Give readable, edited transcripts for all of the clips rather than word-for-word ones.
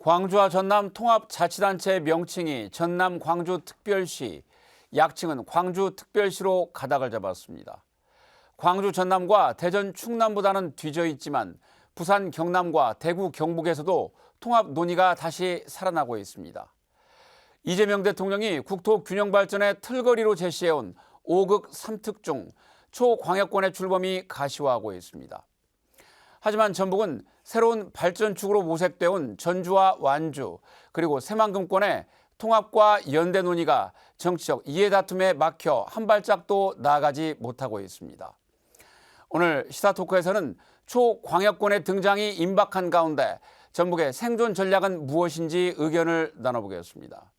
광주와 전남 통합자치단체의 명칭이 전남 광주특별시, 약칭은 광주특별시로 가닥을 잡았습니다. 광주 전남과 대전 충남보다는 뒤져 있지만 부산 경남과 대구 경북에서도 통합 논의가 다시 살아나고 있습니다. 이재명 대통령이 국토 균형 발전의 틀거리로 제시해온 5극 3특 중 초광역권의 출범이 가시화하고 있습니다. 하지만 전북은 새로운 발전축으로 모색돼 온 전주와 완주 그리고 새만금권의 통합과 연대 논의가 정치적 이해다툼에 막혀 한 발짝도 나아가지 못하고 있습니다. 오늘 시사토크에서는 초광역권의 등장이 임박한 가운데 전북의 생존 전략은 무엇인지 의견을 나눠보겠습니다.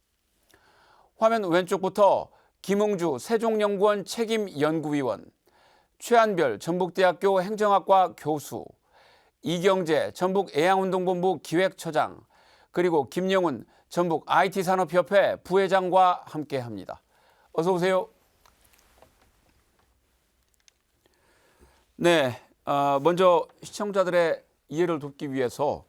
화면 왼쪽부터 김웅주 세종연구원 책임연구위원, 최한별 전북대학교 행정학과 교수, 이경재 전북애양운동본부 기획처장, 그리고 김영훈 전북 IT산업협회 부회장과 함께합니다. 어서 오세요. 네, 먼저 시청자들의 이해를 돕기 위해서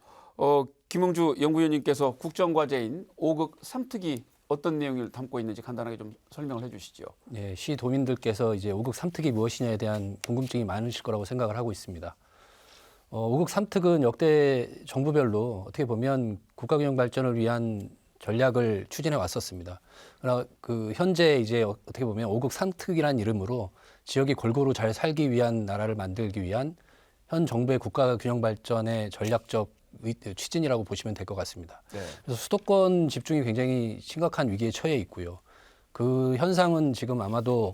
김웅주 연구위원님께서 국정과제인 5극 3특이 어떤 내용을 담고 있는지 간단하게 좀 설명을 해주시죠. 네, 시 도민들께서 이제 5극 3특이 무엇이냐에 대한 궁금증이 많으실 거라고 생각을 하고 있습니다. 5극 3특은 역대 정부별로 어떻게 보면 국가균형 발전을 위한 전략을 추진해 왔었습니다. 그러나 그 현재 이제 어떻게 보면 5극 3특이라는 이름으로 지역이 골고루 잘 살기 위한 나라를 만들기 위한 현 정부의 국가균형 발전의 전략적 추진이라고 보시면 될 것 같습니다. 네. 그래서 수도권 집중이 굉장히 심각한 위기에 처해 있고요. 그 현상은 지금 아마도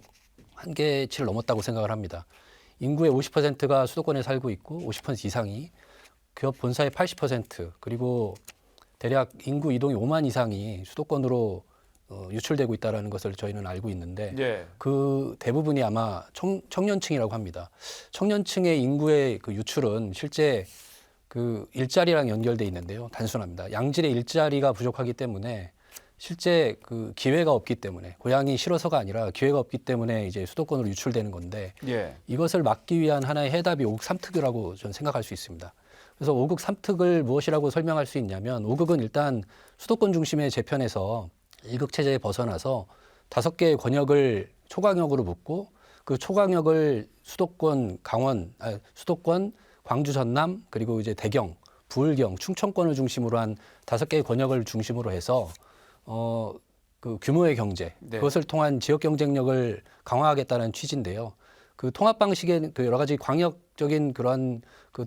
한계치를 넘었다고 생각을 합니다. 인구의 50%가 수도권에 살고 있고 50% 이상이 기업 본사의 80% 그리고 대략 인구 이동이 5만 이상이 수도권으로 유출되고 있다는 것을 저희는 알고 있는데 네. 그 대부분이 아마 청년층이라고 합니다. 청년층의 인구의 그 유출은 실제 그 일자리랑 연결돼 있는데요. 단순합니다. 양질의 일자리가 부족하기 때문에 실제 그 기회가 없기 때문에 고향이 싫어서가 아니라 기회가 없기 때문에 이제 수도권으로 유출되는 건데 예. 이것을 막기 위한 하나의 해답이 5극 3특이라고 저는 생각할 수 있습니다. 그래서 5극 3특을 무엇이라고 설명할 수 있냐면 5극은 일단 수도권 중심의 재편에서 1극 체제에 벗어나서 5개의 권역을 초광역으로 묶고 그 초광역을 수도권 광주 전남 그리고 이제 대경, 부울경, 충청권을 중심으로 한 5개의 권역을 중심으로 해서 그 규모의 경제 네. 그것을 통한 지역 경쟁력을 강화하겠다는 취지인데요. 그 통합 방식의 그 여러 가지 광역적인 그런 그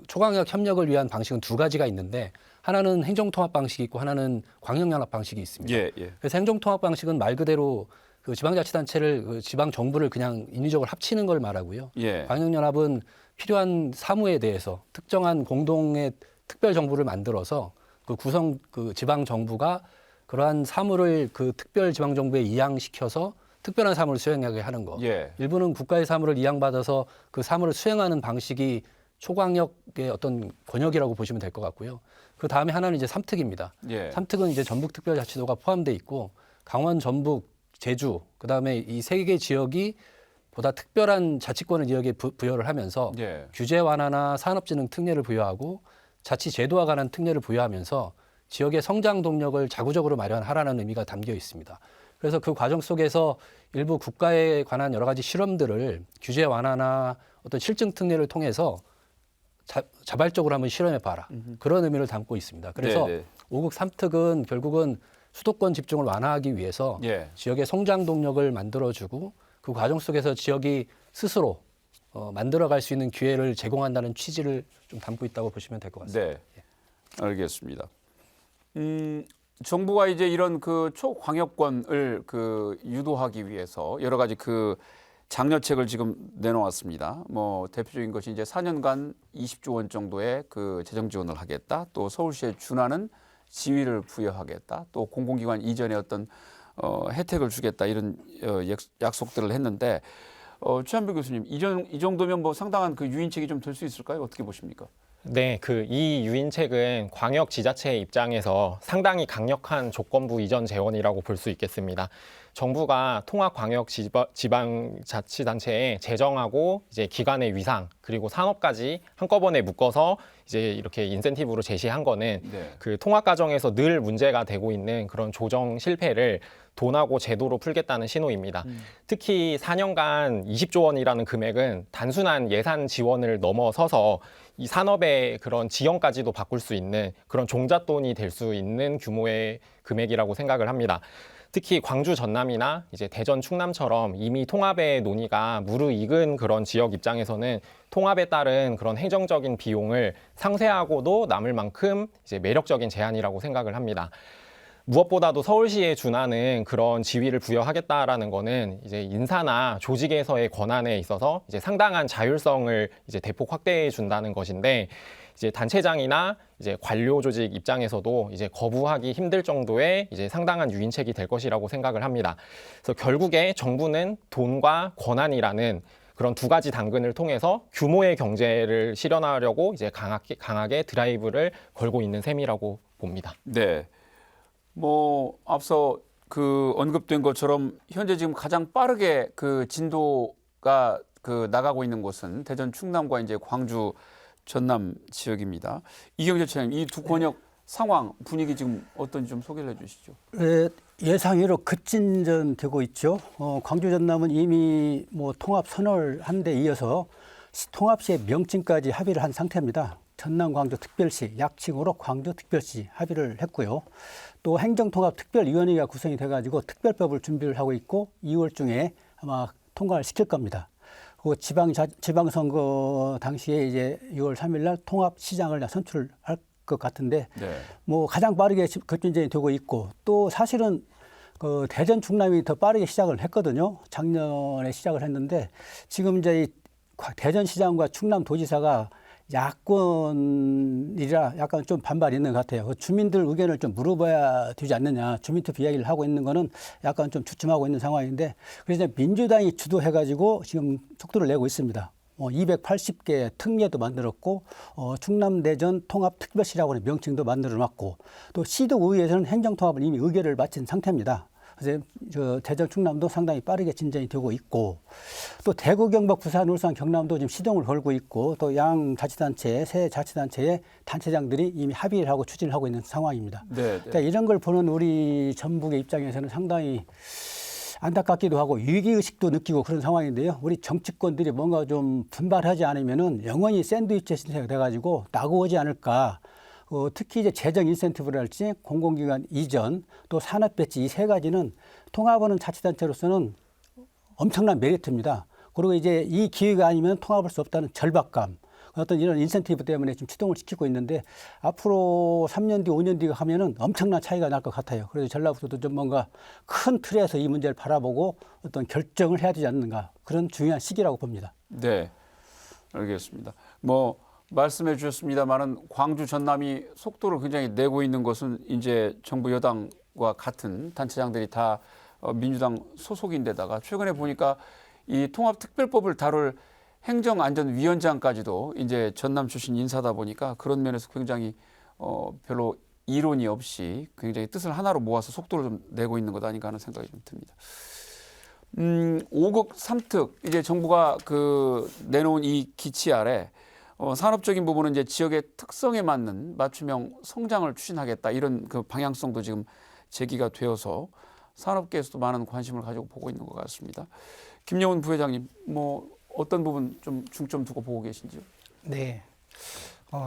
초광역 협력을 위한 방식은 두 가지가 있는데 하나는 행정통합 방식이 있고 하나는 광역연합 방식이 있습니다. 예. 그래서 행정통합 방식은 말 그대로 그 지방자치단체를 그 지방 정부를 그냥 인위적으로 합치는 걸 말하고요. 예. 광역연합은 필요한 사무에 대해서 특정한 공동의 특별 정부를 만들어서 그 구성 그 지방 정부가 그러한 사무를 그 특별 지방 정부에 이양시켜서 특별한 사무를 수행하게 하는 거. 예. 일부는 국가의 사무를 이양받아서 그 사무를 수행하는 방식이 초광역의 어떤 권역이라고 보시면 될 것 같고요. 그 다음에 하나는 이제 3특입니다. 예. 3특은 이제 전북특별자치도가 포함되어 있고 강원, 전북, 제주, 그 다음에 이 세 개 지역이 보다 특별한 자치권을 지역에 부여를 하면서 예. 규제 완화나 산업진흥 특례를 부여하고 자치제도와 관한 특례를 부여하면서 지역의 성장 동력을 자구적으로 마련하라는 의미가 담겨 있습니다. 그래서 그 과정 속에서 일부 국가에 관한 여러 가지 실험들을 규제 완화나 어떤 실증 특례를 통해서 자발적으로 한번 실험해 봐라. 그런 의미를 담고 있습니다. 그래서 네네. 5극 3특은 결국은 수도권 집중을 완화하기 위해서 예. 지역의 성장 동력을 만들어주고 그 과정 속에서 지역이 스스로 만들어갈 수 있는 기회를 제공한다는 취지를 좀 담고 있다고 보시면 될 것 같습니다. 네, 알겠습니다. 정부가 이제 이런 그 초광역권을 그 유도하기 위해서 여러 가지 그 장려책을 지금 내놓았습니다. 뭐 대표적인 것이 이제 4년간 20조 원 정도의 그 재정 지원을 하겠다. 또 서울시에 준하는 지위를 부여하겠다. 또 공공기관 이전의 어떤 혜택을 주겠다. 이런 약속들을 했는데 최한별 교수님, 이 정도면 뭐 상당한 그 유인책이 좀 될 수 있을까요? 어떻게 보십니까? 네, 이 유인책은 광역 지자체의 입장에서 상당히 강력한 조건부 이전 재원이라고 볼 수 있겠습니다. 정부가 통합광역지방자치단체에 재정하고 이제 기관의 위상 그리고 산업까지 한꺼번에 묶어서 이제 이렇게 인센티브로 제시한 거는 네. 그 통합 과정에서 늘 문제가 되고 있는 그런 조정 실패를 돈하고 제도로 풀겠다는 신호입니다. 특히 4년간 20조 원이라는 금액은 단순한 예산 지원을 넘어서서 이 산업의 그런 지형까지도 바꿀 수 있는 그런 종잣돈이 될 수 있는 규모의 금액이라고 생각을 합니다. 특히 광주 전남이나 이제 대전 충남처럼 이미 통합의 논의가 무르익은 그런 지역 입장에서는 통합에 따른 그런 행정적인 비용을 상세하고도 남을 만큼 이제 매력적인 제안이라고 생각을 합니다. 무엇보다도 서울시에 준하는 그런 지위를 부여하겠다라는 거는 이제 인사나 조직에서의 권한에 있어서 이제 상당한 자율성을 이제 대폭 확대해 준다는 것인데 이제 단체장이나 이제 관료 조직 입장에서도 이제 거부하기 힘들 정도의 이제 상당한 유인책이 될 것이라고 생각을 합니다. 그래서 결국에 정부는 돈과 권한이라는 그런 두 가지 당근을 통해서 규모의 경제를 실현하려고 이제 강하게 드라이브를 걸고 있는 셈이라고 봅니다. 네. 뭐 앞서 그 언급된 것처럼 현재 지금 가장 빠르게 그 진도가 그 나가고 있는 곳은 대전 충남과 이제 광주 전남 지역입니다. 이경재 차장님, 이 두 권역 상황 분위기 지금 어떤지 좀 소개를 해주시죠. 예상외로 급진전되고 있죠. 광주 전남은 이미 뭐 통합 선언을 한 데 이어서 통합시의 명칭까지 합의를 한 상태입니다. 전남 광주 특별시, 약칭으로 광주 특별시 합의를 했고요. 또 행정통합특별위원회가 구성이 돼가지고 특별법을 준비를 하고 있고 2월 중에 아마 통과를 시킬 겁니다. 그 지방선거 당시에 이제 6월 3일 날 통합시장을 선출할 것 같은데 네. 뭐 가장 빠르게 급진전이 되고 있고 또 사실은 그 대전 충남이 더 빠르게 시작을 했거든요. 작년에 시작을 했는데 지금 이제 이 대전시장과 충남도지사가 야권이라 약간 좀 반발이 있는 것 같아요. 주민들 의견을 좀 물어봐야 되지 않느냐. 주민투표 이야기를 하고 있는 거는 약간 좀 주춤하고 있는 상황인데 그래서 민주당이 주도해가지고 지금 속도를 내고 있습니다. 280개 특례도 만들었고 충남 대전 통합특별시라고 하는 명칭도 만들어놨고 또 시도의회에서는 행정통합을 이미 의결을 마친 상태입니다. 그래서 대전 충남도 상당히 빠르게 진전이 되고 있고 또 대구 경북 부산 울산 경남도 지금 시동을 걸고 있고 또 양 자치단체 새 자치단체의 단체장들이 이미 합의를 하고 추진을 하고 있는 상황입니다. 네, 그러니까 이런 걸 보는 우리 전북의 입장에서는 상당히 안타깝기도 하고 위기의식도 느끼고 그런 상황인데요. 우리 정치권들이 뭔가 좀 분발하지 않으면은 영원히 샌드위치 신세가 돼가지고 나고오지 않을까. 특히 이제 재정 인센티브랄지 공공기관 이전 또 산업 배치 이 세 가지는 통합하는 자치단체로서는 엄청난 메리트입니다. 그리고 이제 이 기회가 아니면 통합할 수 없다는 절박감 어떤 이런 인센티브 때문에 지금 추동을 시키고 있는데 앞으로 3년 뒤, 5년 뒤가 하면은 엄청난 차이가 날 것 같아요. 그래서 전라북도도 좀 뭔가 큰 틀에서 이 문제를 바라보고 어떤 결정을 해야 되지 않는가 그런 중요한 시기라고 봅니다. 네, 알겠습니다. 뭐 말씀해 주셨습니다만은 광주 전남이 속도를 굉장히 내고 있는 것은 이제 정부 여당과 같은 단체장들이 다 민주당 소속인데다가 최근에 보니까 이 통합특별법을 다룰 행정안전위원장까지도 이제 전남 출신 인사다 보니까 그런 면에서 굉장히 별로 이론이 없이 굉장히 뜻을 하나로 모아서 속도를 좀 내고 있는 것 아닌가 하는 생각이 좀 듭니다. 5급 3특 이제 정부가 그 내놓은 이 기치 아래 산업적인 부분은 이제 지역의 특성에 맞는 맞춤형 성장을 추진하겠다 이런 그 방향성도 지금 제기가 되어서 산업계에서도 많은 관심을 가지고 보고 있는 것 같습니다. 김영훈 부회장님, 뭐 어떤 부분 좀 중점 두고 보고 계신지요? 네,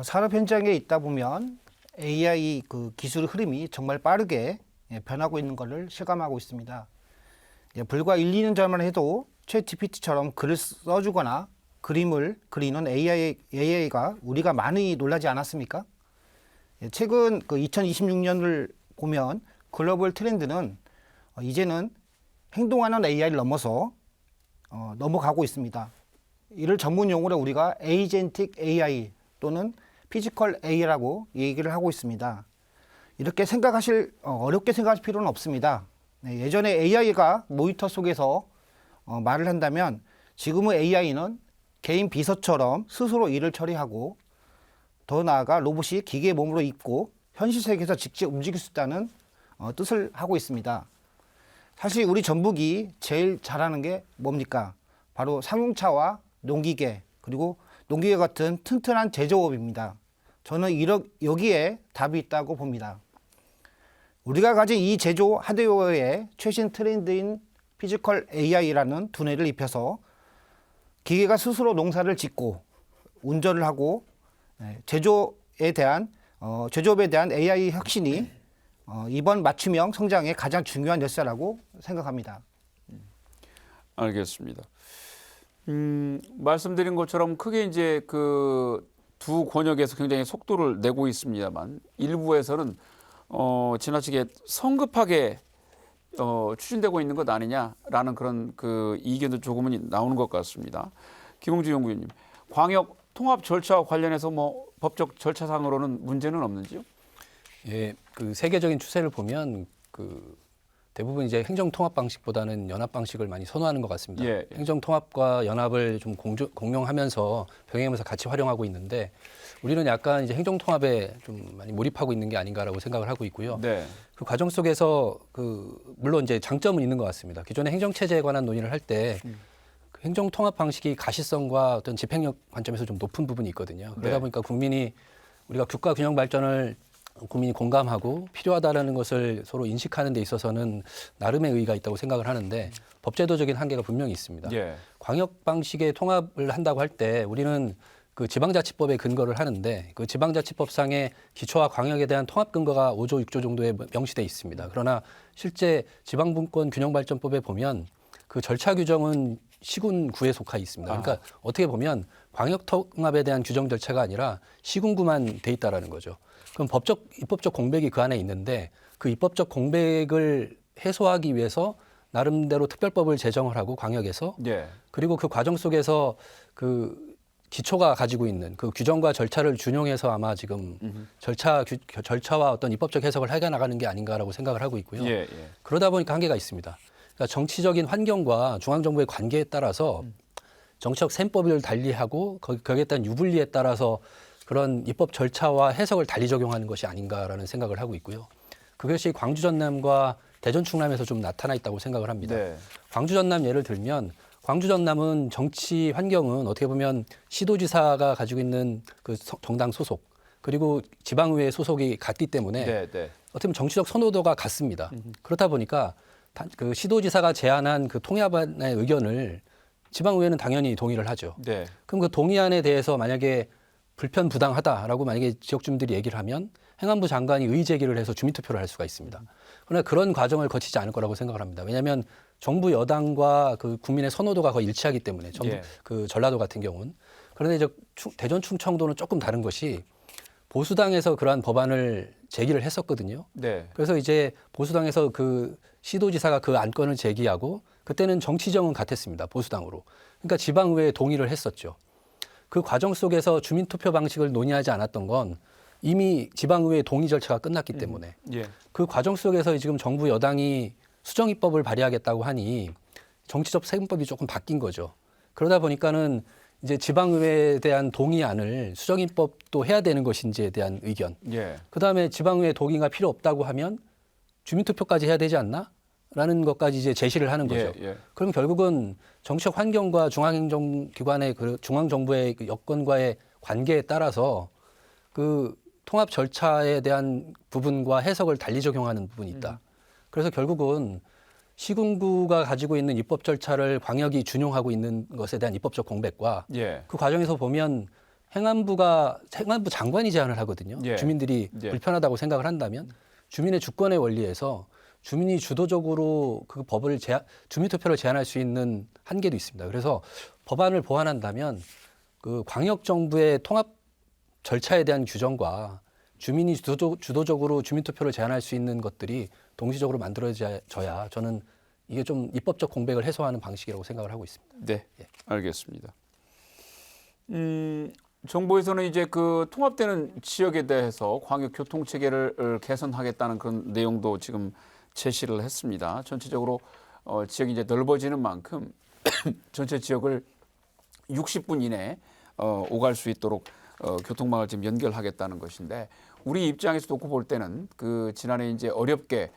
산업 현장에 있다 보면 AI 그 기술 흐름이 정말 빠르게 변하고 있는 것을 실감하고 있습니다. 불과 1, 2년 전만 해도 챗GPT처럼 글을 써주거나 그림을 그리는 AI가 우리가 많이 놀라지 않았습니까? 최근 그 2026년을 보면 글로벌 트렌드는 이제는 행동하는 AI를 넘어서 넘어가고 있습니다. 이를 전문 용어로 우리가 에이젠틱 AI 또는 피지컬 AI라고 얘기를 하고 있습니다. 이렇게 어렵게 생각하실 필요는 없습니다. 예전에 AI가 모니터 속에서 말을 한다면 지금의 AI는 개인 비서처럼 스스로 일을 처리하고 더 나아가 로봇이 기계의 몸으로 입고 현실 세계에서 직접 움직일 수 있다는 뜻을 하고 있습니다. 사실 우리 전북이 제일 잘하는 게 뭡니까? 바로 상용차와 농기계, 그리고 농기계 같은 튼튼한 제조업입니다. 저는 여기에 답이 있다고 봅니다. 우리가 가진 이 제조 하드웨어에 최신 트렌드인 피지컬 AI라는 두뇌를 입혀서 기계가 스스로 농사를 짓고 운전을 하고 제조업에 대한 AI 혁신이 이번 맞춤형 성장의 가장 중요한 열쇠라고 생각합니다. 알겠습니다. 말씀드린 것처럼 크게 이제 그 두 권역에서 굉장히 속도를 내고 있습니다만 일부에서는 지나치게 성급하게 추진되고 있는 것 아니냐라는 그런 그 이견도 조금은 나오는 것 같습니다. 김홍주 연구위원님, 광역 통합 절차와 관련해서 뭐 법적 절차상으로는 문제는 없는지요? 예, 그 세계적인 추세를 보면 그 대부분 이제 행정 통합 방식보다는 연합 방식을 많이 선호하는 것 같습니다. 예. 행정 통합과 연합을 좀 공용하면서 병행하면서 같이 활용하고 있는데 우리는 약간 이제 행정 통합에 좀 많이 몰입하고 있는 게 아닌가라고 생각을 하고 있고요. 네. 그 과정 속에서 물론 이제 장점은 있는 것 같습니다. 기존의 행정 체제에 관한 논의를 할 때 그 행정 통합 방식이 가시성과 어떤 집행력 관점에서 좀 높은 부분이 있거든요. 그러다 네. 보니까 우리가 국가 균형 발전을 국민이 공감하고 필요하다라는 것을 서로 인식하는 데 있어서는 나름의 의의가 있다고 생각을 하는데 법제도적인 한계가 분명히 있습니다. 예. 광역 방식의 통합을 한다고 할 때 우리는 그 지방자치법에 근거를 하는데 그 지방자치법상의 기초와 광역에 대한 통합 근거가 5조, 6조 정도에 명시돼 있습니다. 그러나 실제 지방분권 균형발전법에 보면 그 절차 규정은 시군구에 속하 있습니다. 그러니까 어떻게 보면 광역 통합에 대한 규정 절차가 아니라 시군구만 돼 있다라는 거죠. 그럼 입법적 공백이 그 안에 있는데 그 입법적 공백을 해소하기 위해서 나름대로 특별법을 제정을 하고 광역에서 예. 그리고 그 과정 속에서 그 기초가 가지고 있는 그 규정과 절차를 준용해서 아마 지금 절차와 어떤 입법적 해석을 해 나가는 게 아닌가라고 생각을 하고 있고요. 예. 예. 그러다 보니까 한계가 있습니다. 그러니까 정치적인 환경과 중앙정부의 관계에 따라서 정치적 셈법을 달리하고 거기에 따른 유불리에 따라서 그런 입법 절차와 해석을 달리 적용하는 것이 아닌가라는 생각을 하고 있고요. 그것이 광주 전남과 대전 충남에서 좀 나타나 있다고 생각을 합니다. 네. 광주 전남 예를 들면 광주 전남은 정치 환경은 어떻게 보면 시도지사가 가지고 있는 그 정당 소속 그리고 지방의회 소속이 같기 때문에 네. 네. 어떻게 보면 정치적 선호도가 같습니다. 그렇다 보니까 그 시도지사가 제안한 그 통합안의 의견을 지방의회는 당연히 동의를 하죠. 네. 그럼 그 동의안에 대해서 만약에 불편부당하다라고 만약에 지역 주민들이 얘기를 하면 행안부 장관이 의의 제기를 해서 주민투표를 할 수가 있습니다. 그러나 그런 과정을 거치지 않을 거라고 생각을 합니다. 왜냐하면 정부 여당과 그 국민의 선호도가 거의 일치하기 때문에 예. 그 전라도 같은 경우는 그런데 이제 대전 충청도는 조금 다른 것이 보수당에서 그러한 법안을 제기를 했었거든요. 네. 그래서 이제 보수당에서 그 시도지사가 그 안건을 제기하고 그때는 정치정은 같았습니다. 보수당으로. 그러니까 지방의회에 동의를 했었죠. 그 과정 속에서 주민투표 방식을 논의하지 않았던 건 이미 지방의회 동의 절차가 끝났기 때문에 예. 그 과정 속에서 지금 정부 여당이 수정입법을 발의하겠다고 하니 정치적 세금법이 조금 바뀐 거죠. 그러다 보니까는 이제 지방의회에 대한 동의안을 수정입법도 해야 되는 것인지에 대한 의견. 예. 그다음에 지방의회 동의가 필요 없다고 하면 주민투표까지 해야 되지 않나? 라는 것까지 이제 제시를 하는 거죠. 예. 그럼 결국은 정치적 환경과 중앙행정기관의 그 중앙정부의 그 여건과의 관계에 따라서 그 통합 절차에 대한 부분과 해석을 달리 적용하는 부분이 있다. 그래서 결국은 시군구가 가지고 있는 입법 절차를 광역이 준용하고 있는 것에 대한 입법적 공백과 예. 그 과정에서 보면 행안부 장관이 제안을 하거든요. 예. 주민들이 예. 불편하다고 생각을 한다면 주민의 주권의 원리에서 주민이 주도적으로 그 주민투표를 제한할 수 있는 한계도 있습니다. 그래서 법안을 보완한다면 그 광역정부의 통합 절차에 대한 규정과 주민이 주도적으로 주민투표를 제한할 수 있는 것들이 동시적으로 만들어져야 저는 이게 좀 입법적 공백을 해소하는 방식이라고 생각을 하고 있습니다. 네. 알겠습니다. 정부에서는 이제 그 통합되는 지역에 대해서 광역 교통 체계를 개선하겠다는 그런 내용도 지금 제시를 했습니다. 전체적으로 지역이 이제 넓어지는 만큼 전체 지역을 60분 이내에 오갈 수 있도록 교통망을 지금 연결하겠다는 것인데 우리 입장에서 놓고 볼 때는 그 지난해 이제 어렵게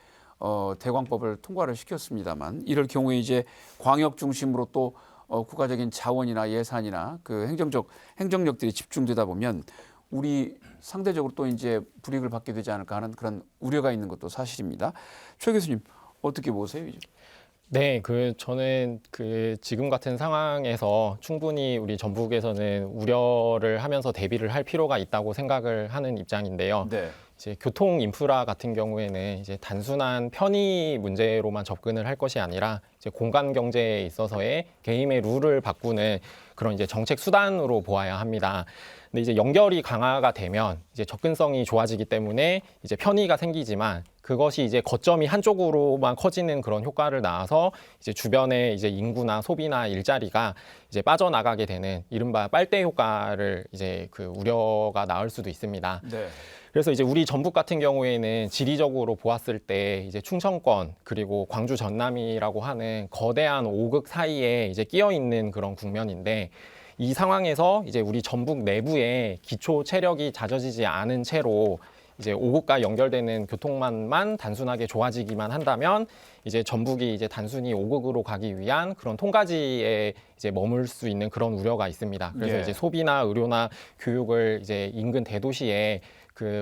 대광법을 통과를 시켰습니다만 이럴 경우에 이제 광역 중심으로 또 국가적인 자원이나 예산이나 그 행정력들이 집중되다 보면 우리 상대적으로 또 이제 불이익을 받게 되지 않을까 하는 그런 우려가 있는 것도 사실입니다. 최 교수님 어떻게 보세요? 네, 저는 지금 같은 상황에서 충분히 우리 전북에서는 우려를 하면서 대비를 할 필요가 있다고 생각을 하는 입장인데요. 네. 이제 교통 인프라 같은 경우에는 이제 단순한 편의 문제로만 접근을 할 것이 아니라 이제 공간 경제에 있어서의 게임의 룰을 바꾸는 그런 이제 정책 수단으로 보아야 합니다. 근데 이제 연결이 강화가 되면 이제 접근성이 좋아지기 때문에 이제 편의가 생기지만 그것이 이제 거점이 한쪽으로만 커지는 그런 효과를 낳아서 이제 주변의 이제 인구나 소비나 일자리가 이제 빠져나가게 되는 이른바 빨대 효과를 이제 그 우려가 나올 수도 있습니다. 네. 그래서 이제 우리 전북 같은 경우에는 지리적으로 보았을 때 이제 충청권 그리고 광주 전남이라고 하는 거대한 5극 사이에 이제 끼어 있는 그런 국면인데 이 상황에서 이제 우리 전북 내부에 기초 체력이 다져지지 않은 채로 이제 5극과 연결되는 교통망만 단순하게 좋아지기만 한다면 이제 전북이 이제 단순히 5극으로 가기 위한 그런 통가지에 이제 머물 수 있는 그런 우려가 있습니다. 그래서 예. 이제 소비나 의료나 교육을 이제 인근 대도시에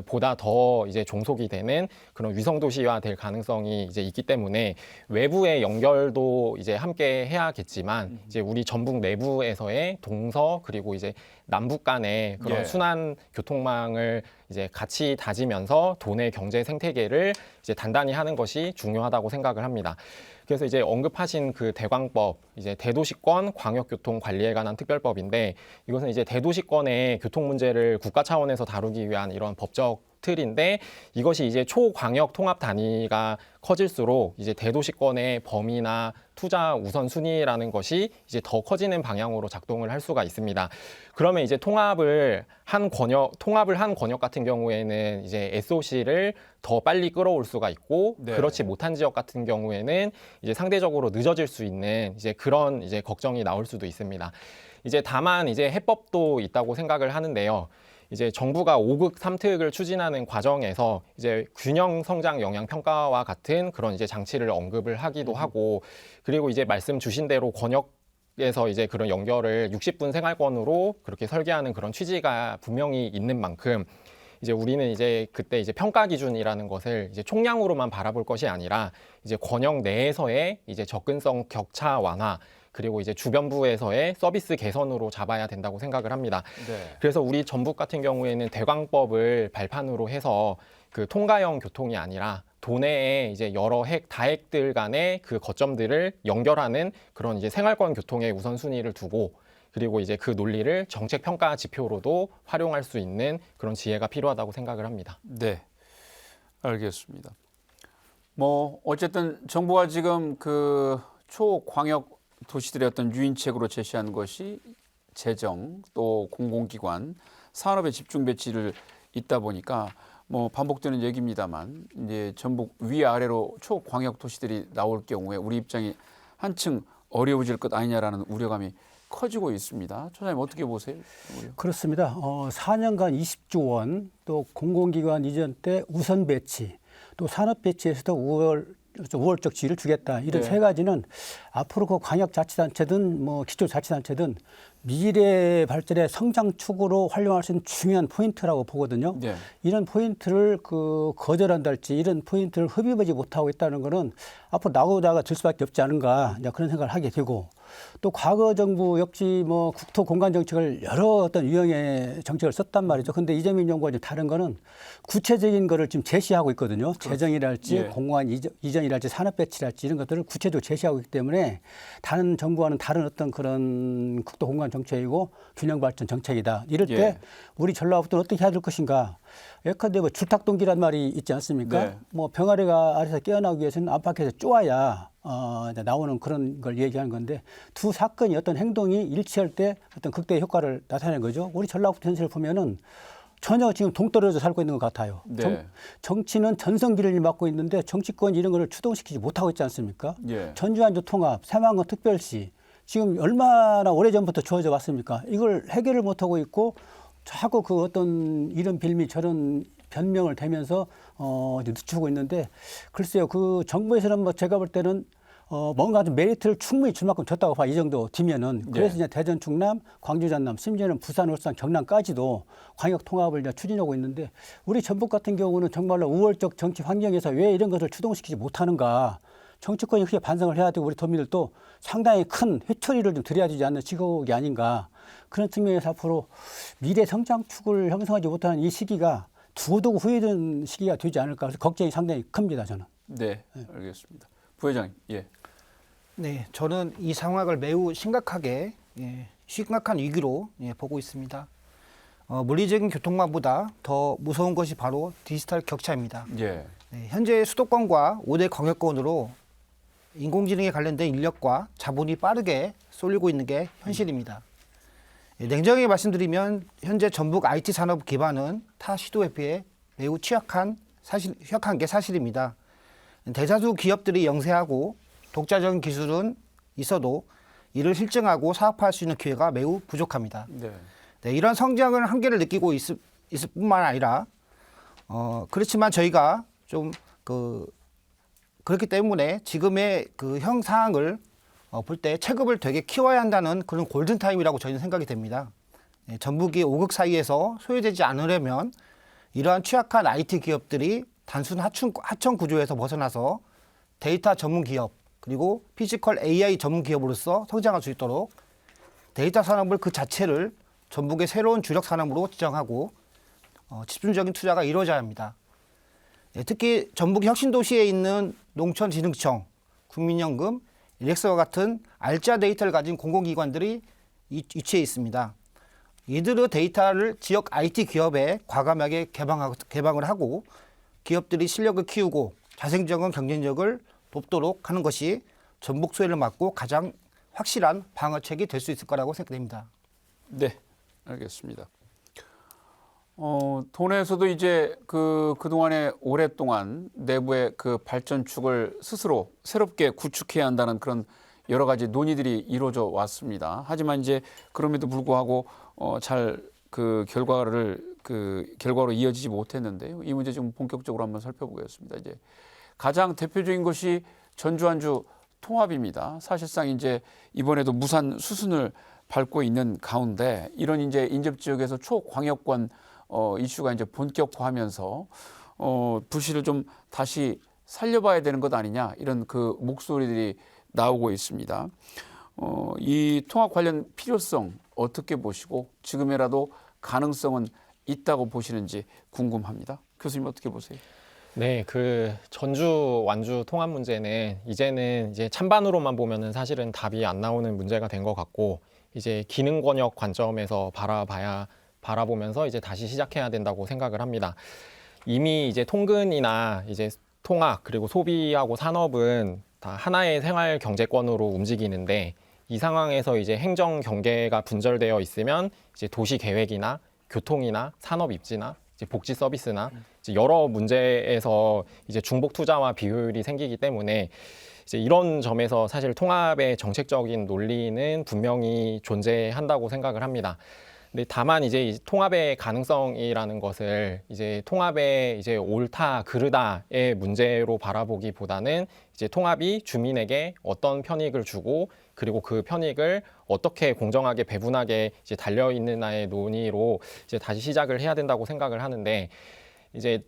보다 더 이제 종속이 되는 그런 위성 도시화 될 가능성이 이제 있기 때문에 외부의 연결도 이제 함께 해야겠지만 이제 우리 전북 내부에서의 동서 그리고 이제 남북 간의 그런 예. 순환 교통망을 이제 같이 다지면서 도내 경제 생태계를 이제 단단히 하는 것이 중요하다고 생각을 합니다. 그래서 이제 언급하신 그 대광법, 이제 대도시권 광역교통 관리에 관한 특별법인데 이것은 이제 대도시권의 교통 문제를 국가 차원에서 다루기 위한 이런 법적 틀인데 이것이 이제 초광역 통합 단위가 커질수록 이제 대도시권의 범위나 투자 우선순위라는 것이 이제 더 커지는 방향으로 작동을 할 수가 있습니다. 그러면 이제 통합을 한 권역 같은 경우에는 이제 SOC를 더 빨리 끌어올 수가 있고 네. 그렇지 못한 지역 같은 경우에는 이제 상대적으로 늦어질 수 있는 이제 그런 이제 걱정이 나올 수도 있습니다. 이제 다만 이제 해법도 있다고 생각을 하는데요. 이제 정부가 5극 3특을 추진하는 과정에서 이제 균형 성장 영향 평가와 같은 그런 이제 장치를 언급을 하기도 하고 그리고 이제 말씀 주신 대로 권역에서 이제 그런 연결을 60분 생활권으로 그렇게 설계하는 그런 취지가 분명히 있는 만큼 이제 우리는 이제 그때 이제 평가 기준이라는 것을 이제 총량으로만 바라볼 것이 아니라 이제 권역 내에서의 이제 접근성 격차 완화 그리고 이제 주변부에서의 서비스 개선으로 잡아야 된다고 생각을 합니다. 네. 그래서 우리 전북 같은 경우에는 대광법을 발판으로 해서 그 통가형 교통이 아니라 도내에 이제 여러 다핵들 간의 그 거점들을 연결하는 그런 이제 생활권 교통의 우선순위를 두고 그리고 이제 그 논리를 정책 평가 지표로도 활용할 수 있는 그런 지혜가 필요하다고 생각을 합니다. 네. 알겠습니다. 뭐 어쨌든 정부가 지금 그 초광역 도시들의 어떤 유인책으로 제시한 것이 재정 또 공공기관 산업의 집중 배치를 있다 보니까 뭐 반복되는 얘기입니다만 이제 전북 위아래로 초광역 도시들이 나올 경우에 우리 입장이 한층 어려워질 것 아니냐라는 우려감이 커지고 있습니다. 초장님 어떻게 보세요? 그렇습니다. 4년간 20조 원, 또 공공기관 이전 때 우선 배치, 또 산업 배치에서도 우월적 지위를 주겠다. 이런 네. 세 가지는 앞으로 그 광역자치단체든 뭐 기초자치단체든 미래 발전의 성장축으로 활용할 수 있는 중요한 포인트라고 보거든요. 네. 이런 포인트를 거절한달지 이런 포인트를 흡입하지 못하고 있다는 것은 앞으로 나오다가 들 수밖에 없지 않은가 그런 생각을 하게 되고 또 과거 정부 역시 뭐 국토 공간 정책을 여러 어떤 유형의 정책을 썼단 말이죠. 근데 이재명 정부가 다른 거는 구체적인 거를 지금 제시하고 있거든요. 재정이랄지 예. 공공한 이전이랄지 산업 배치랄지 이런 것들을 구체적으로 제시하고 있기 때문에 다른 정부와는 다른 어떤 그런 국토 공간 정책이고 균형 발전 정책이다. 이럴 때 예. 우리 전라북도는 어떻게 해야 될 것인가? 예컨대 뭐 줄탁동기란 말이 있지 않습니까? 네. 뭐 병아리가 아래서 깨어나기 위해서는 안팎에서 쪼아야 이제 나오는 그런 걸 얘기하는 건데 두 사건이 어떤 행동이 일치할 때 어떤 극대의 효과를 나타내는 거죠. 우리 전라북도 현실을 보면은 전혀 지금 동떨어져 살고 있는 것 같아요. 네. 정치는 전성기를 맡고 있는데 정치권 이런 거를 추동시키지 못하고 있지 않습니까? 예. 전주안주 통합, 새만금 특별시 지금 얼마나 오래전부터 주어져 왔습니까? 이걸 해결을 못하고 있고 자꾸 그 어떤 이런 빌미 저런 변명을 대면서 이제 늦추고 있는데 글쎄요 그 정부에서는 뭐 제가 볼 때는 뭔가 좀 메리트를 충분히 줄 만큼 줬다고 봐 이 정도 뒤면은 그래서 이제 대전 충남 광주 전남 심지어는 부산 울산 경남까지도 광역 통합을 이제 추진하고 있는데 우리 전북 같은 경우는 정말로 우월적 정치 환경에서 왜 이런 것을 추동시키지 못하는가 정치권이 크게 반성을 해야 되고 우리 도민들도 상당히 큰 회초리를 좀 드려야 되지 않는 시국이 아닌가 그런 측면에서 앞으로 미래 성장축을 형성하지 못하는 이 시기가 두고두고 후회되는 시기가 되지 않을까 그래서 걱정이 상당히 큽니다 저는. 네, 알겠습니다. 부회장님, 예. 네, 저는 이 상황을 매우 심각하게 심각한 위기로 보고 있습니다. 물리적인 교통망보다 더 무서운 것이 바로 디지털 격차입니다. 예. 네, 현재 수도권과 5대 광역권으로 인공지능에 관련된 인력과 자본이 빠르게 쏠리고 있는 게 현실입니다. 냉정하게 말씀드리면 현재 전북 IT 산업 기반은 타 시도에 비해 매우 취약한 게 사실입니다. 대다수 기업들이 영세하고 독자적인 기술은 있어도 이를 실증하고 사업화할 수 있는 기회가 매우 부족합니다. 네. 네, 이런 성장을 한계를 느끼고 있을 뿐만 아니라 그렇지만 저희가 좀 그렇기 때문에 지금의 그 형 상황을 볼 때 체급을 되게 키워야 한다는 그런 골든 타임이라고 저희는 생각이 됩니다. 네, 전북이 5극 사이에서 소외되지 않으려면 이러한 취약한 IT 기업들이 단순 하청 구조에서 벗어나서 데이터 전문 기업 그리고 피지컬 AI 전문 기업으로서 성장할 수 있도록 데이터 산업을 그 자체를 전북의 새로운 주력 산업으로 지정하고 집중적인 투자가 이루어져야 합니다. 특히 전북 혁신도시에 있는 농촌진흥청, 국민연금, 일렉스와 같은 알짜 데이터를 가진 공공기관들이 위치해 있습니다. 이들의 데이터를 지역 IT 기업에 과감하게 개방을 하고 기업들이 실력을 키우고 자생적인 경쟁력을 돕도록 하는 것이 전북 소외를 막고 가장 확실한 방어책이 될 수 있을 거라고 생각됩니다. 네, 알겠습니다. 도내에서도 이제 그동안에 오랫동안 내부의 그 발전축을 스스로 새롭게 구축해야 한다는 그런 여러 가지 논의들이 이루어져 왔습니다. 하지만 이제 그럼에도 불구하고 잘 결과로 이어지지 못했는데요. 이 문제 좀 본격적으로 한번 살펴보겠습니다. 이제 가장 대표적인 것이 전주 완주 통합입니다. 사실상 이제 이번에도 무산 수순을 밟고 있는 가운데 이런 이제 인접 지역에서 초광역권 이슈가 이제 본격화하면서 부시를 좀 다시 살려봐야 되는 것 아니냐 이런 그 목소리들이 나오고 있습니다. 이 통합 관련 필요성 어떻게 보시고 지금이라도 가능성은 있다고 보시는지 궁금합니다. 교수님 어떻게 보세요? 네, 그 전주 완주 통합 문제는 이제는 이제 찬반으로만 보면은 사실은 답이 안 나오는 문제가 된 것 같고 이제 기능 권역 관점에서 바라보면서 이제 다시 시작해야 된다고 생각을 합니다. 이미 이제 통근이나 이제 통학 그리고 소비하고 산업은 다 하나의 생활 경제권으로 움직이는데 이 상황에서 이제 행정 경계가 분절되어 있으면 이제 도시 계획이나 교통이나 산업 입지나 이제 복지 서비스나 이제 여러 문제에서 이제 중복 투자와 비효율이 생기기 때문에 이제 이런 점에서 사실 통합의 정책적인 논리는 분명히 존재한다고 생각을 합니다. 근데 다만 이제 이 통합의 가능성이라는 것을 이제 통합의 이제 옳다 그르다의 문제로 바라보기보다는 이제 통합이 주민에게 어떤 편익을 주고 그리고 그 편익을 어떻게 공정하게 배분하게 이제 달려 있느냐의 논의로 이제 다시 시작을 해야 된다고 생각을 하는데 이제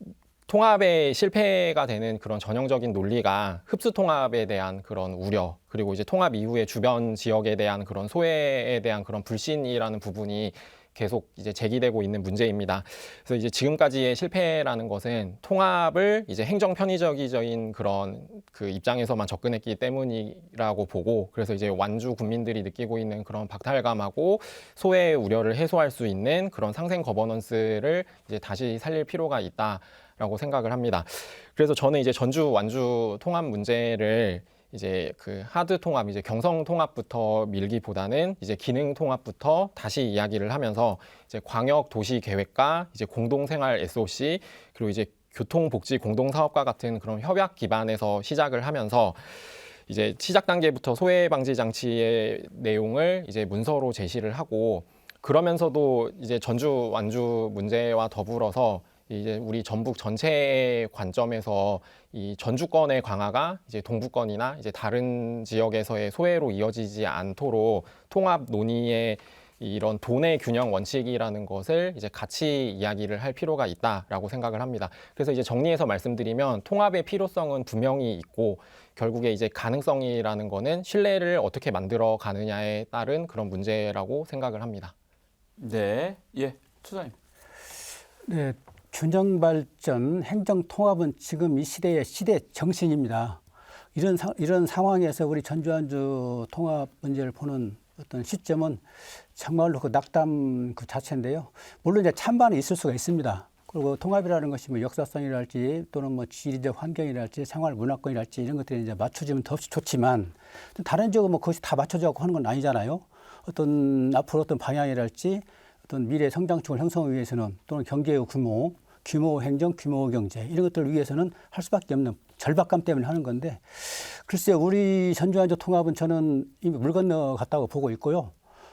통합의 실패가 되는 그런 전형적인 논리가 흡수 통합에 대한 그런 우려 그리고 이제 통합 이후에 주변 지역에 대한 그런 소외에 대한 그런 불신이라는 부분이 계속 이제 제기되고 있는 문제입니다. 그래서 이제 지금까지의 실패라는 것은 통합을 이제 행정 편의적인 그런 그 입장에서만 접근했기 때문이라고 보고 그래서 이제 완주 국민들이 느끼고 있는 그런 박탈감하고 소외 우려를 해소할 수 있는 그런 상생 거버넌스를 이제 다시 살릴 필요가 있다라고 생각을 합니다. 그래서 저는 이제 전주 완주 통합 문제를 이제 그 하드 통합, 이제 경성 통합부터 밀기보다는 이제 기능 통합부터 다시 이야기를 하면서 이제 광역 도시 계획과 이제 공동생활 SOC 그리고 이제 교통복지 공동사업과 같은 그런 협약 기반에서 시작을 하면서 이제 시작 단계부터 소외 방지 장치의 내용을 이제 문서로 제시를 하고 그러면서도 이제 전주 완주 문제와 더불어서 이제 우리 전북 전체의 관점에서 이 전주권의 강화가 이제 동부권이나 이제 다른 지역에서의 소외로 이어지지 않도록 통합 논의의 이런 도내 균형 원칙이라는 것을 이제 같이 이야기를 할 필요가 있다라고 생각을 합니다. 그래서 이제 정리해서 말씀드리면 통합의 필요성은 분명히 있고 결국에 이제 가능성이라는 거는 신뢰를 어떻게 만들어 가느냐에 따른 그런 문제라고 생각을 합니다. 네, 예, 투자님. 네, 균형 발전, 행정 통합은 지금 이 시대의 시대 정신입니다. 이런 상황에서 우리 전주 완주 통합 문제를 보는 어떤 시점은 정말로 그 낙담 그 자체인데요. 물론 이제 찬반이 있을 수가 있습니다. 그리고 통합이라는 것이 뭐 역사성이랄지 또는 뭐 지리적 환경이랄지 생활 문화권이랄지 이런 것들이 이제 맞춰지면 더없이 좋지만 다른 지역은 뭐 그것이 다 맞춰져고 하는 건 아니잖아요. 어떤 앞으로 어떤 방향이랄지 어떤 미래 성장축을 형성하기 위해서는 또는 경제의 규모 행정, 규모 경제 이런 것들을 위해서는 할 수밖에 없는 절박감 때문에 하는 건데 글쎄요, 우리 전주 완주 통합은 저는 이미 물 건너 갔다고 보고 있고요.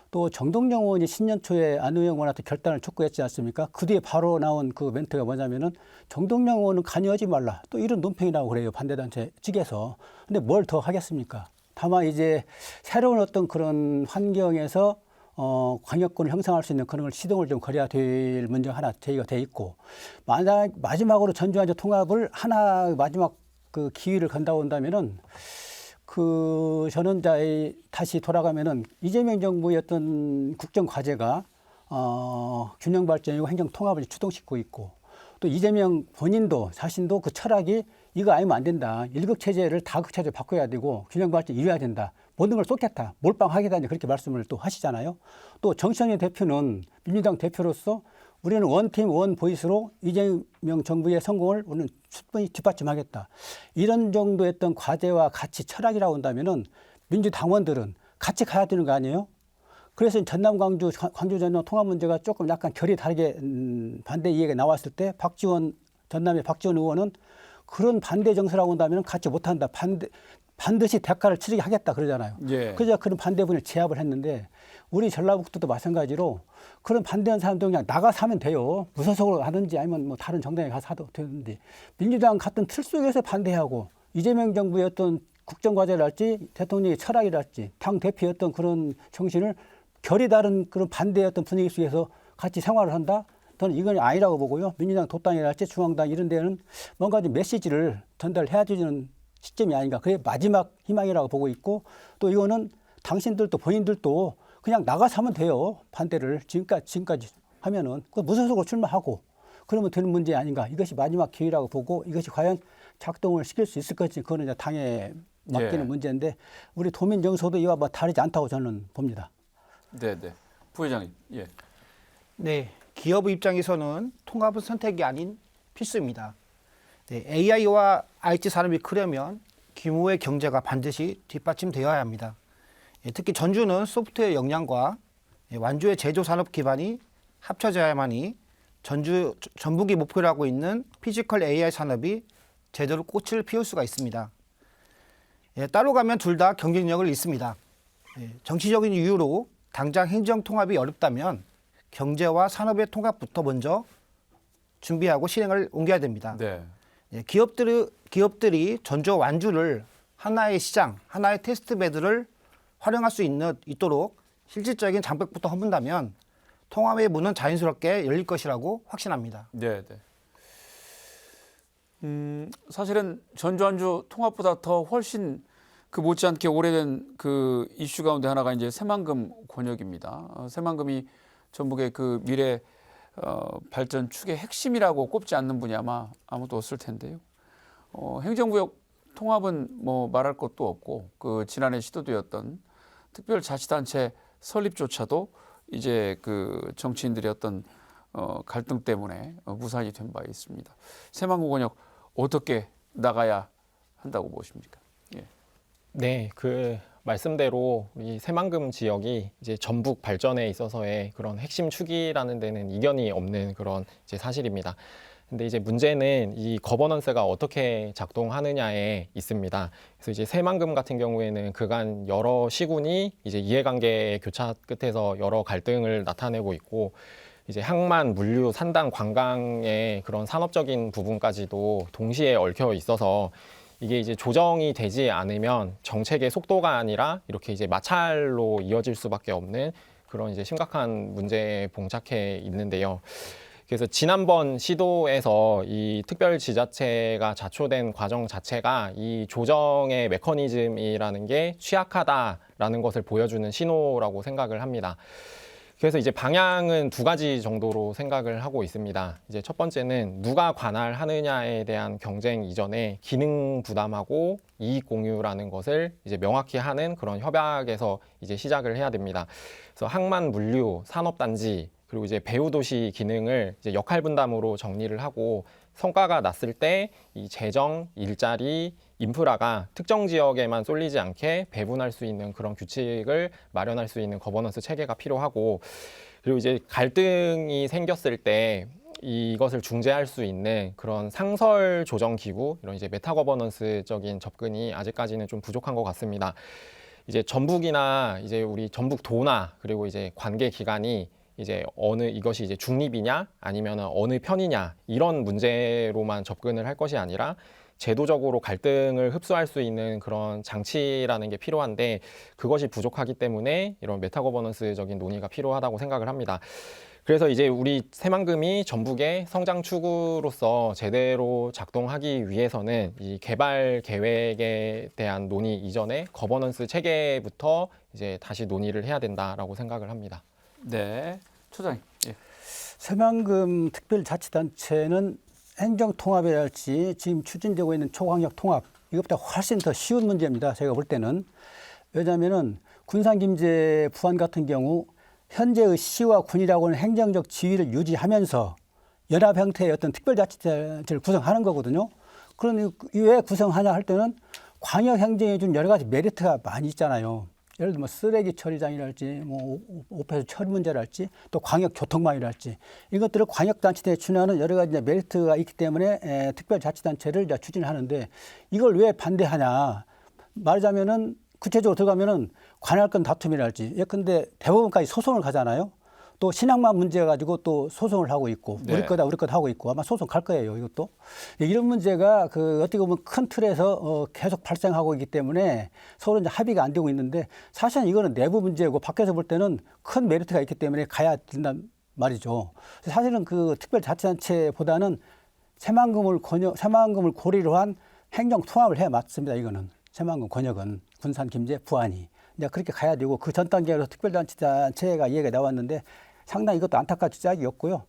또 정동영 의원이 신년 초에 안우영 의원한테 결단을 촉구했지 않습니까? 그 뒤에 바로 나온 그 멘트가 뭐냐면은 정동영 의원은 관여하지 말라. 또 이런 논평이 나오고 그래요. 반대단체 측에서. 근데 뭘 더 하겠습니까? 다만 이제 새로운 어떤 그런 환경에서 광역권을 형성할 수 있는 그런 걸 시동을 좀 걸어야 될 문제가 하나 제기가 돼 있고 마지막으로 전주 완주 통합을 하나 마지막 그 기회를 건다고 한다면은 저는 다시 돌아가면은 이재명 정부의 어떤 국정 과제가 균형 발전이고 행정 통합을 주동시키고 있고 또 이재명 본인도 자신도 그 철학이 이거 아니면 안 된다. 일극 체제를 다극 체제로 바꿔야 되고 균형 발전 이뤄야 된다. 모든 걸 쏟겠다. 몰빵하겠다. 그렇게 말씀을 또 하시잖아요. 또 정청래 대표는 민주당 대표로서 우리는 원팀 원보이스로 이재명 정부의 성공을 우리는 충분히 뒷받침하겠다. 이런 정도의 어떤 과제와 가치 철학이라고 한다면은 민주당원들은 같이 가야 되는 거 아니에요? 그래서 전남 광주 전남 통합 문제가 조금 약간 결이 다르게 반대 이야기가 나왔을 때 전남의 박지원 의원은 그런 반대 정서라고 한다면 같이 못한다. 반드시 대가를 치르게 하겠다 그러잖아요. 예. 그래서 그런 반대분을 제압을 했는데 우리 전라북도도 마찬가지로 그런 반대하는 사람도 그냥 나가서 하면 돼요. 무소속으로 하든지 아니면 뭐 다른 정당에 가서 하도 되는데 민주당 같은 틀 속에서 반대하고 이재명 정부의 어떤 국정과제랄지 대통령의 철학이랄지 당 대표의 어떤 그런 정신을 결이 다른 그런 반대의 어떤 분위기 속에서 같이 생활을 한다? 저는 이건 아니라고 보고요. 민주당 도당이랄지 중앙당 이런 데는 뭔가 좀 메시지를 전달해야 되는 시점이 아닌가. 그게 마지막 희망이라고 보고 있고 또 이거는 당신들도 본인들도 그냥 나가서 하면 돼요. 반대를 지금까지 하면은 그 무소속으로 출마하고 그러면 되는 문제 아닌가. 이것이 마지막 기회라고 보고 이것이 과연 작동을 시킬 수 있을 것인지 그거는 이제 당에 맡기는 문제인데 우리 도민 정서도 이와 뭐 다르지 않다고 저는 봅니다. 네, 네. 부회장님. 예. 네, 기업 입장에서는 통합은 선택이 아닌 필수입니다. 네, AI와 IT 산업이 크려면 규모의 경제가 반드시 뒷받침되어야 합니다. 특히 전주는 소프트웨어 역량과 완주의 제조 산업 기반이 합쳐져야만이 전북이 목표로 하고 있는 피지컬 AI 산업이 제대로 꽃을 피울 수가 있습니다. 따로 가면 둘 다 경쟁력을 잃습니다. 정치적인 이유로 당장 행정 통합이 어렵다면 경제와 산업의 통합부터 먼저 준비하고 실행을 옮겨야 됩니다. 네. 기업들이 전주 완주를 하나의 시장, 하나의 테스트 베드를 활용할 수 있도록 실질적인 장벽부터 허문다면 통합의 문은 자연스럽게 열릴 것이라고 확신합니다. 네, 네. 사실은 전주 완주 통합보다 더 훨씬 그 못지않게 오래된 그 이슈 가운데 하나가 이제 새만금 권역입니다. 새만금이 전북의 그 미래 발전 축의 핵심이라고 꼽지 않는 분이 아무도 없을 텐데요. 행정구역 통합은 뭐 말할 것도 없고 그 지난해 시도되었던 특별자치단체 설립조차도 이제 그 정치인들의 어떤 갈등 때문에 무산이 된 바 있습니다. 새만금 권역 어떻게 나가야 한다고 보십니까? 예. 네, 그 말씀대로 우리 새만금 지역이 이제 전북 발전에 있어서의 그런 핵심 축이라는 데는 이견이 없는 그런 이제 사실입니다. 근데 이제 문제는 이 거버넌스가 어떻게 작동하느냐에 있습니다. 그래서 이제 새만금 같은 경우에는 그간 여러 시군이 이제 이해관계 교차 끝에서 여러 갈등을 나타내고 있고, 이제 항만, 물류, 산당, 관광의 그런 산업적인 부분까지도 동시에 얽혀 있어서 이게 이제 조정이 되지 않으면 정책의 속도가 아니라 이렇게 이제 마찰로 이어질 수밖에 없는 그런 이제 심각한 문제에 봉착해 있는데요. 그래서 지난번 시도에서 이 특별지자체가 자초된 과정 자체가 이 조정의 메커니즘이라는 게 취약하다라는 것을 보여주는 신호라고 생각을 합니다. 그래서 이제 방향은 두 가지 정도로 생각을 하고 있습니다. 이제 첫 번째는 누가 관할하느냐에 대한 경쟁 이전에 기능 부담하고 이익 공유라는 것을 이제 명확히 하는 그런 협약에서 이제 시작을 해야 됩니다. 그래서 항만, 물류, 산업단지, 그리고 이제 배후도시 기능을 이제 역할 분담으로 정리를 하고 성과가 났을 때 이 재정, 일자리, 인프라가 특정 지역에만 쏠리지 않게 배분할 수 있는 그런 규칙을 마련할 수 있는 거버넌스 체계가 필요하고, 그리고 이제 갈등이 생겼을 때 이것을 중재할 수 있는 그런 상설 조정 기구, 이런 이제 메타 거버넌스적인 접근이 아직까지는 좀 부족한 것 같습니다. 이제 전북이나 이제 우리 전북도나 그리고 이제 관계 기관이 이제 이것이 이제 중립이냐 아니면 어느 편이냐 이런 문제로만 접근을 할 것이 아니라 제도적으로 갈등을 흡수할 수 있는 그런 장치라는 게 필요한데, 그것이 부족하기 때문에 이런 메타 거버넌스적인 논의가 필요하다고 생각을 합니다. 그래서 이제 우리 새만금이 전북의 성장 추구로서 제대로 작동하기 위해서는 이 개발 계획에 대한 논의 이전에 거버넌스 체계부터 이제 다시 논의를 해야 된다라고 생각을 합니다. 네, 처장님. 예. 새만금 특별자치단체는 행정통합이랄지 지금 추진되고 있는 초광역 통합, 이것보다 훨씬 더 쉬운 문제입니다. 제가 볼 때는. 왜냐하면은 군산김제 부안 같은 경우 현재의 시와 군이라고는 행정적 지위를 유지하면서 연합 형태의 어떤 특별자치단체를 구성하는 거거든요. 그러니 왜 구성하냐 할 때는 광역 행정에 준 여러 가지 메리트가 많이 있잖아요. 예를 들면 쓰레기 처리장이랄지, 뭐 오폐수 처리 문제랄지, 또 광역 교통망이랄지, 이것들을 광역단체에 준하는 여러 가지 메리트가 있기 때문에 특별자치단체를 추진하는데, 이걸 왜 반대하냐 말하자면은 구체적으로 들어가면은 관할권 다툼이랄지, 예컨대 대법원까지 소송을 가잖아요. 또 신앙만 문제 가지고 또 소송을 하고 있고, 네. 우리 거다 우리 것 하고 있고, 아마 소송 갈 거예요. 이것도 이런 문제가 어떻게 보면 큰 틀에서 계속 발생하고 있기 때문에 서로 이제 합의가 안 되고 있는데, 사실은 이거는 내부 문제고 밖에서 볼 때는 큰 메리트가 있기 때문에 가야 된단 말이죠. 사실은 그 특별자치단체보다는 새만금을 고리로 한 행정 통합을 해 맞습니다. 이거는 새만금 권역은 군산, 김제, 부안이 이제 그렇게 가야 되고, 그 전 단계로 특별자치단체가 이야기가 나왔는데 상당히 이것도 안타까운 짝이었고요.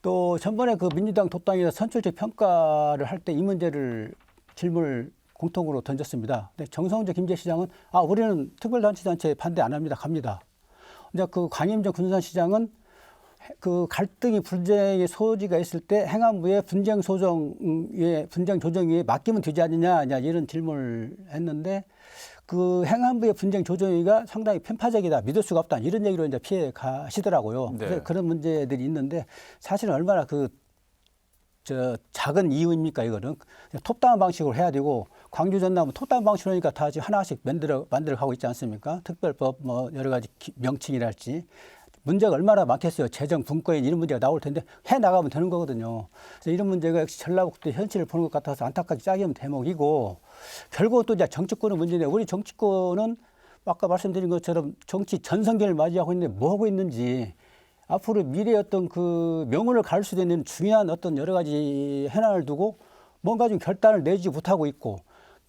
또 전번에 그 민주당 독당에서 선출직 평가를 할 때 이 문제를 질문을 공통으로 던졌습니다. 근데 정성재 김제시장은 우리는 특별자치단체 반대 안 합니다. 갑니다. 이제 그 강임정 군산시장은 그 갈등이 분쟁의 소지가 있을 때 행안부의 분쟁 조정위에 맡기면 되지 않느냐 이런 질문을 했는데, 그 행안부의 분쟁 조정위가 상당히 편파적이다, 믿을 수가 없다, 이런 얘기로 이제 피해 가시더라고요. 네. 그래서 그런 문제들이 있는데, 사실은 얼마나 작은 이유입니까? 이거는 톱다운 방식으로 해야 되고, 광주 전남은 톱다운 방식으로 하니까 다 지금 하나씩 만들어 가고 있지 않습니까? 특별법 뭐 여러 가지 명칭이랄지. 문제가 얼마나 많겠어요. 재정, 분권인 이런 문제가 나올 텐데 해 나가면 되는 거거든요. 그래서 이런 문제가 역시 전라북도 현실을 보는 것 같아서 안타깝게 짝이 없는 대목이고, 결국은 또 이제 정치권의 문제인데, 우리 정치권은 아까 말씀드린 것처럼 정치 전성기를 맞이하고 있는데 뭐 하고 있는지, 앞으로 미래의 어떤 그 명운을 가를 수도 있는 중요한 어떤 여러 가지 현안을 두고 뭔가 좀 결단을 내지 못하고 있고,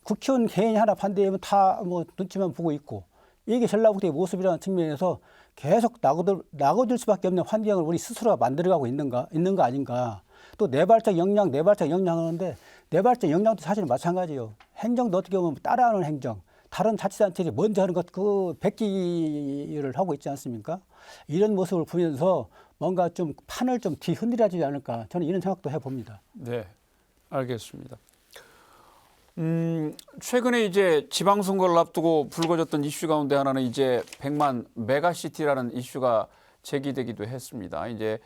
국회의원 개인이 하나 반대하면 다 뭐 눈치만 보고 있고, 이게 전라북도의 모습이라는 측면에서 계속 낙오될 수밖에 없는 환경을 우리 스스로가 만들어가고 있는 거 아닌가. 또 내발적 역량 하는데, 내발적 역량도 사실은 마찬가지예요. 행정도 어떻게 보면 따라하는 행정, 다른 자치단체들이 먼저 하는 것, 그 백기를 하고 있지 않습니까? 이런 모습을 보면서 뭔가 좀 판을 좀 뒤흔들어지지 않을까, 저는 이런 생각도 해봅니다. 네, 알겠습니다. 최근에 이제 지방선거를 앞두고 불거졌던 이슈 가운데 하나는 이제 100만 메가시티라는 이슈가 제기되기도 했습니다. 이제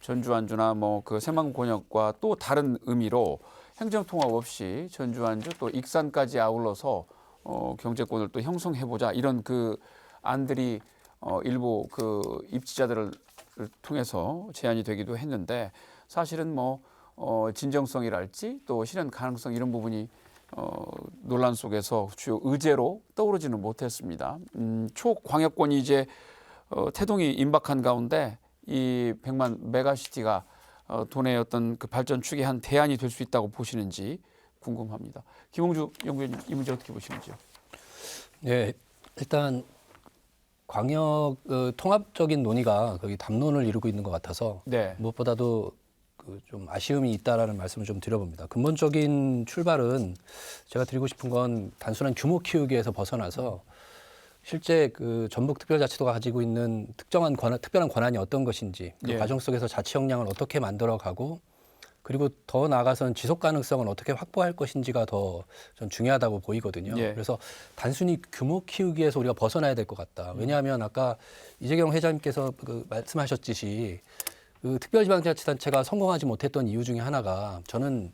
전주 안주나 뭐 그 새만금 권역과 또 다른 의미로 행정 통합 없이 전주 안주 또 익산까지 아울러서 경제권을 또 형성해 보자 이런 그 안들이 일부 그 입지자들을 통해서 제안이 되기도 했는데 사실은 뭐 진정성이랄지 또 실현 가능성 이런 부분이 논란 속에서 주요 의제로 떠오르지는 못했습니다. 초광역권이 이제 태동이 임박한 가운데 이 100만 메가시티가 도내의 어떤 그 발전 축의 한 대안이 될 수 있다고 보시는지 궁금합니다. 김홍주 연구위원 이 문제 어떻게 보시는지요? 네, 일단 광역 통합적인 논의가 거기 담론을 이루고 있는 것 같아서 네. 무엇보다도 좀 아쉬움이 있다라는 말씀을 좀 드려봅니다. 근본적인 출발은 제가 드리고 싶은 건 단순한 규모 키우기에서 벗어나서 실제 그 전북특별자치도가 가지고 있는 특별한 권한이 어떤 것인지 그 예. 과정 속에서 자치 역량을 어떻게 만들어가고 그리고 더 나아가서는 지속 가능성을 어떻게 확보할 것인지가 더 전 중요하다고 보이거든요. 예. 그래서 단순히 규모 키우기에서 우리가 벗어나야 될 것 같다. 왜냐하면 아까 이재경 회장님께서 말씀하셨듯이 그 특별지방자치단체가 성공하지 못했던 이유 중에 하나가 저는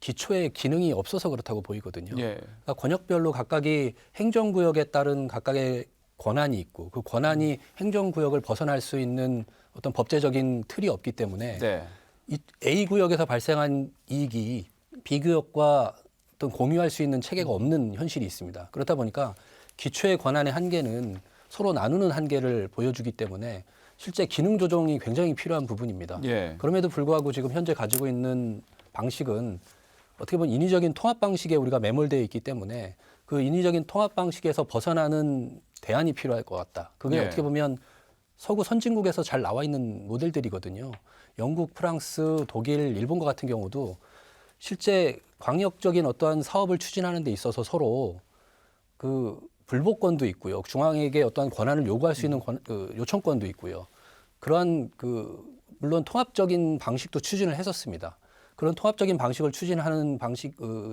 기초의 기능이 없어서 그렇다고 보이거든요. 예. 그러니까 권역별로 각각이 행정구역에 따른 각각의 권한이 있고 그 권한이 행정구역을 벗어날 수 있는 어떤 법제적인 틀이 없기 때문에 네. 이 A 구역에서 발생한 이익이 B 구역과 어떤 공유할 수 있는 체계가 없는 현실이 있습니다. 그렇다 보니까 기초의 권한의 한계는 서로 나누는 한계를 보여주기 때문에 실제 기능 조정이 굉장히 필요한 부분입니다. 예. 그럼에도 불구하고 지금 현재 가지고 있는 방식은 어떻게 보면 인위적인 통합 방식에 우리가 매몰되어 있기 때문에 그 인위적인 통합 방식에서 벗어나는 대안이 필요할 것 같다. 그게 예. 어떻게 보면 서구 선진국에서 잘 나와 있는 모델들이거든요. 영국, 프랑스, 독일, 일본과 같은 경우도 실제 광역적인 어떠한 사업을 추진하는 데 있어서 서로 그 불복권도 있고요. 중앙에게 어떠한 권한을 요구할 수 있는 요청권도 있고요. 그러한 물론 통합적인 방식도 추진을 했었습니다. 그런 통합적인 방식을 추진하는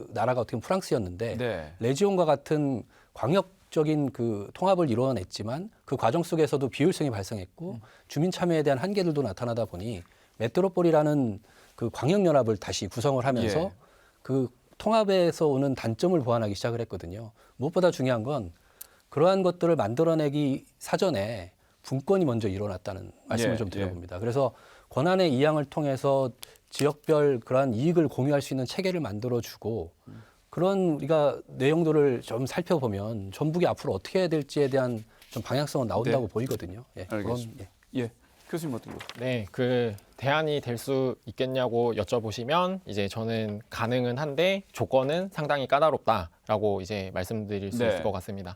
나라가 어떻게 보면 프랑스였는데 네. 레지온과 같은 광역적인 통합을 이뤄냈지만 그 과정 속에서도 비효율성이 발생했고 주민 참여에 대한 한계들도 나타나다 보니 메트로폴이라는 그 광역연합을 다시 구성을 하면서 예. 그 통합에서 오는 단점을 보완하기 시작을 했거든요. 무엇보다 중요한 건 그러한 것들을 만들어내기 사전에 분권이 먼저 일어났다는 말씀을 예, 좀 드려봅니다. 그래서 권한의 이양을 통해서 지역별 그러한 이익을 공유할 수 있는 체계를 만들어주고 그런 우리가 내용들을 좀 살펴보면 전북이 앞으로 어떻게 해야 될지에 대한 좀 방향성은 나온다고 네. 보이거든요. 예, 알겠습니다. 예. 교수님 어떻게 보세요? 네, 그 대안이 될 수 있겠냐고 여쭤보시면 이제 저는 가능은 한데 조건은 상당히 까다롭다라고 이제 말씀드릴 수 네. 있을 것 같습니다.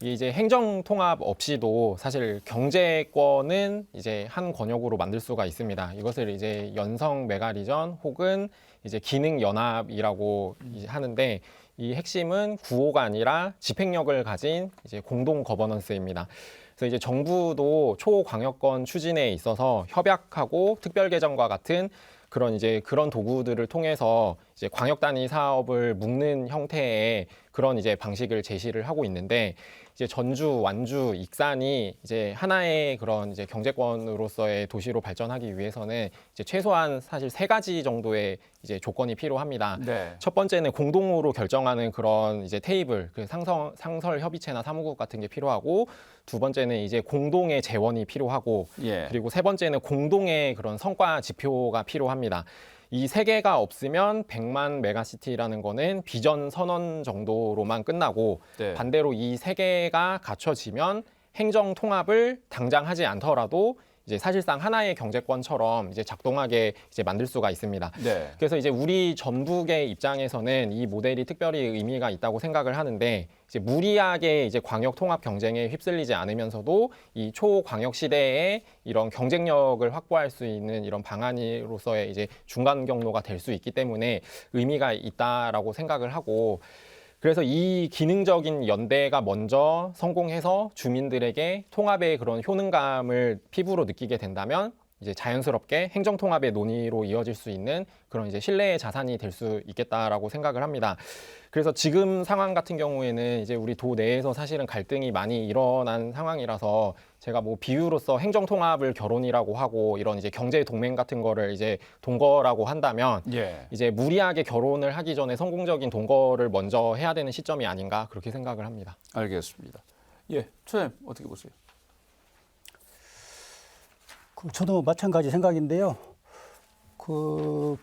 이게 이제 행정 통합 없이도 사실 경제권은 이제 한 권역으로 만들 수가 있습니다. 이것을 이제 연성 메가리전 혹은 이제 기능 연합이라고 이제 하는데 이 핵심은 구호가 아니라 집행력을 가진 이제 공동 거버넌스입니다. 그래서 이제 정부도 초광역권 추진에 있어서 협약하고 특별개정과 같은 그런 도구들을 통해서 이제 광역 단위 사업을 묶는 형태의 그런 이제 방식을 제시를 하고 있는데 이제 전주, 완주, 익산이 이제 하나의 그런 이제 경제권으로서의 도시로 발전하기 위해서는 이제 최소한 사실 3가지 정도의 이제 조건이 필요합니다. 네. 첫 번째는 공동으로 결정하는 그런 이제 테이블, 그 상설 협의체나 사무국 같은 게 필요하고, 두 번째는 이제 공동의 재원이 필요하고, 예. 그리고 세 번째는 공동의 그런 성과 지표가 필요합니다. 이 3개가 없으면 100만 메가시티라는 거는 비전 선언 정도로만 끝나고, 네. 반대로 이 3개가 갖춰지면 행정 통합을 당장 하지 않더라도 이제 사실상 하나의 경제권처럼 이제 작동하게 이제 만들 수가 있습니다. 네. 그래서 이제 우리 전북의 입장에서는 이 모델이 특별히 의미가 있다고 생각을 하는데, 이제 무리하게 이제 광역 통합 경쟁에 휩쓸리지 않으면서도 이 초광역 시대에 이런 경쟁력을 확보할 수 있는 이런 방안으로서의 이제 중간 경로가 될 수 있기 때문에 의미가 있다라고 생각을 하고, 그래서 이 기능적인 연대가 먼저 성공해서 주민들에게 통합의 그런 효능감을 피부로 느끼게 된다면 이제 자연스럽게 행정통합의 논의로 이어질 수 있는 그런 이제 신뢰의 자산이 될 수 있겠다라고 생각을 합니다. 그래서 지금 상황 같은 경우에는 이제 우리 도 내에서 사실은 갈등이 많이 일어난 상황이라서 제가 뭐 비유로서 행정통합을 결혼이라고 하고 이런 이제 경제 동맹 같은 거를 이제 동거라고 한다면 예. 이제 무리하게 결혼을 하기 전에 성공적인 동거를 먼저 해야 되는 시점이 아닌가 그렇게 생각을 합니다. 알겠습니다. 예, 초장님 어떻게 보세요? 저도 마찬가지 생각인데요.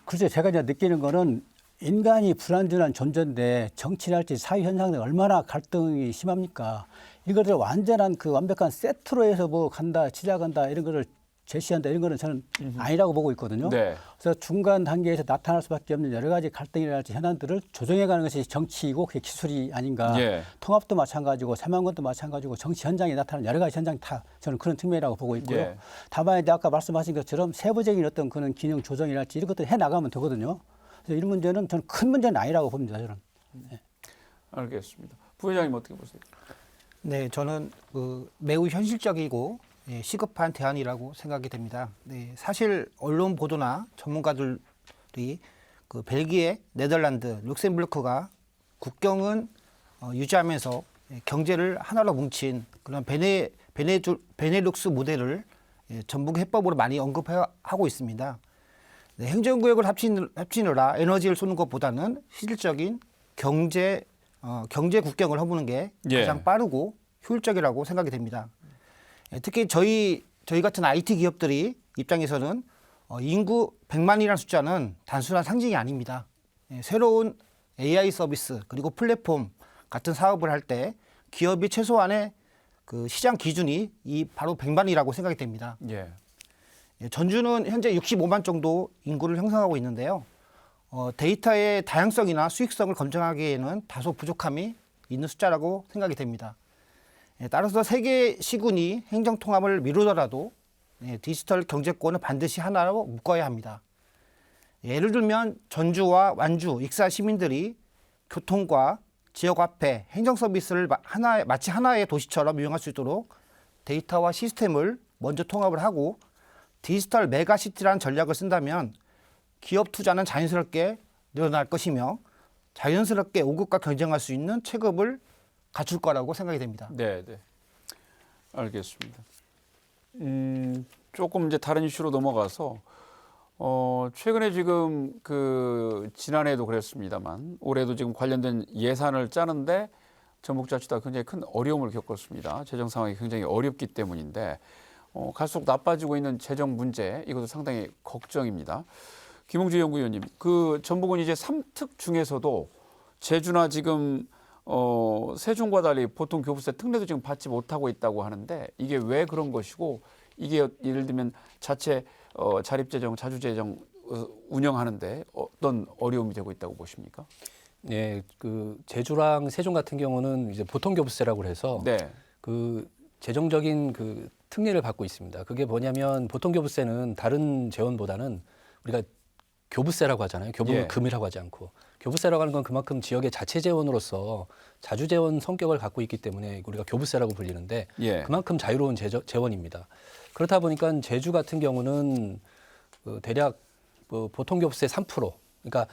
글쎄 제가 이제 느끼는 거는 인간이 불완전한 존재인데 정치랄지 사회 현상들 얼마나 갈등이 심합니까? 이거를 완전한 완벽한 세트로 해서 뭐 간다, 시작한다 이런 거를 제시한다 이런 거는 저는 아니라고 보고 있거든요. 네. 그래서 중간 단계에서 나타날 수밖에 없는 여러 가지 갈등이랄지 현안들을 조정해가는 것이 정치이고 그게 기술이 아닌가. 예. 통합도 마찬가지고 새만금도 마찬가지고 정치 현장에 나타나는 여러 가지 현장이 다 저는 그런 측면이라고 보고 있고요. 예. 다만 이제 아까 말씀하신 것처럼 세부적인 어떤 그런 기능 조정이랄지 이런 것들 해 나가면 되거든요. 그래서 이런 문제는 저는 큰 문제는 아니라고 봅니다. 저는. 알겠습니다. 부회장님 어떻게 보세요? 네, 저는 매우 현실적이고 시급한 대안이라고 생각이 됩니다. 네, 사실 언론 보도나 전문가들이 벨기에, 네덜란드, 룩셈부르크가 국경은 유지하면서 경제를 하나로 뭉친 그런 베네룩스 모델을 전북 해법으로 많이 언급하고 있습니다. 네, 행정구역을 합치느라 에너지를 쏘는 것보다는 실질적인 경제 국경을 허무는 게 예. 가장 빠르고 효율적이라고 생각이 됩니다. 특히 저희 같은 IT 기업들이 입장에서는 인구 100만이라는 숫자는 단순한 상징이 아닙니다. 새로운 AI 서비스 그리고 플랫폼 같은 사업을 할 때 기업이 최소한의 시장 기준이 바로 100만이라고 생각이 됩니다. 예. 전주는 현재 65만 정도 인구를 형성하고 있는데요. 데이터의 다양성이나 수익성을 검증하기에는 다소 부족함이 있는 숫자라고 생각이 됩니다. 따라서 세계 시군이 행정통합을 미루더라도 디지털 경제권을 반드시 하나로 묶어야 합니다. 예를 들면 전주와 완주, 익사 시민들이 교통과 지역화폐, 행정서비스를 마치 하나의 도시처럼 이용할 수 있도록 데이터와 시스템을 먼저 통합을 하고 디지털 메가시티라는 전략을 쓴다면 기업 투자는 자연스럽게 늘어날 것이며 자연스럽게 5급과 경쟁할 수 있는 체급을 갖출 거라고 생각이 됩니다. 네, 네. 알겠습니다. 조금 이제 다른 이슈로 넘어가서 최근에 지금 지난해에도 그랬습니다만 올해도 지금 관련된 예산을 짜는데 전북자치도가 굉장히 큰 어려움을 겪었습니다. 재정 상황이 굉장히 어렵기 때문인데 갈수록 나빠지고 있는 재정 문제 이것도 상당히 걱정입니다. 김홍주 연구위원님, 전북은 이제 3특 중에서도 제주나 지금 세종과 달리 보통 교부세 특례도 지금 받지 못하고 있다고 하는데 이게 왜 그런 것이고 이게 예를 들면 자체 자립재정, 자주재정 운영하는데 어떤 어려움이 되고 있다고 보십니까? 네, 제주랑 세종 같은 경우는 이제 보통 교부세라고 해서 네. 재정적인 특례를 받고 있습니다. 그게 뭐냐면 보통 교부세는 다른 재원보다는 우리가 교부세라고 하잖아요. 교부는 예. 금이라고 하지 않고 교부세라고 하는 건 그만큼 지역의 자체 재원으로서 자주재원 성격을 갖고 있기 때문에 우리가 교부세라고 불리는데 예. 그만큼 자유로운 재원입니다. 그렇다 보니까 제주 같은 경우는 대략 보통 교부세 3%, 그러니까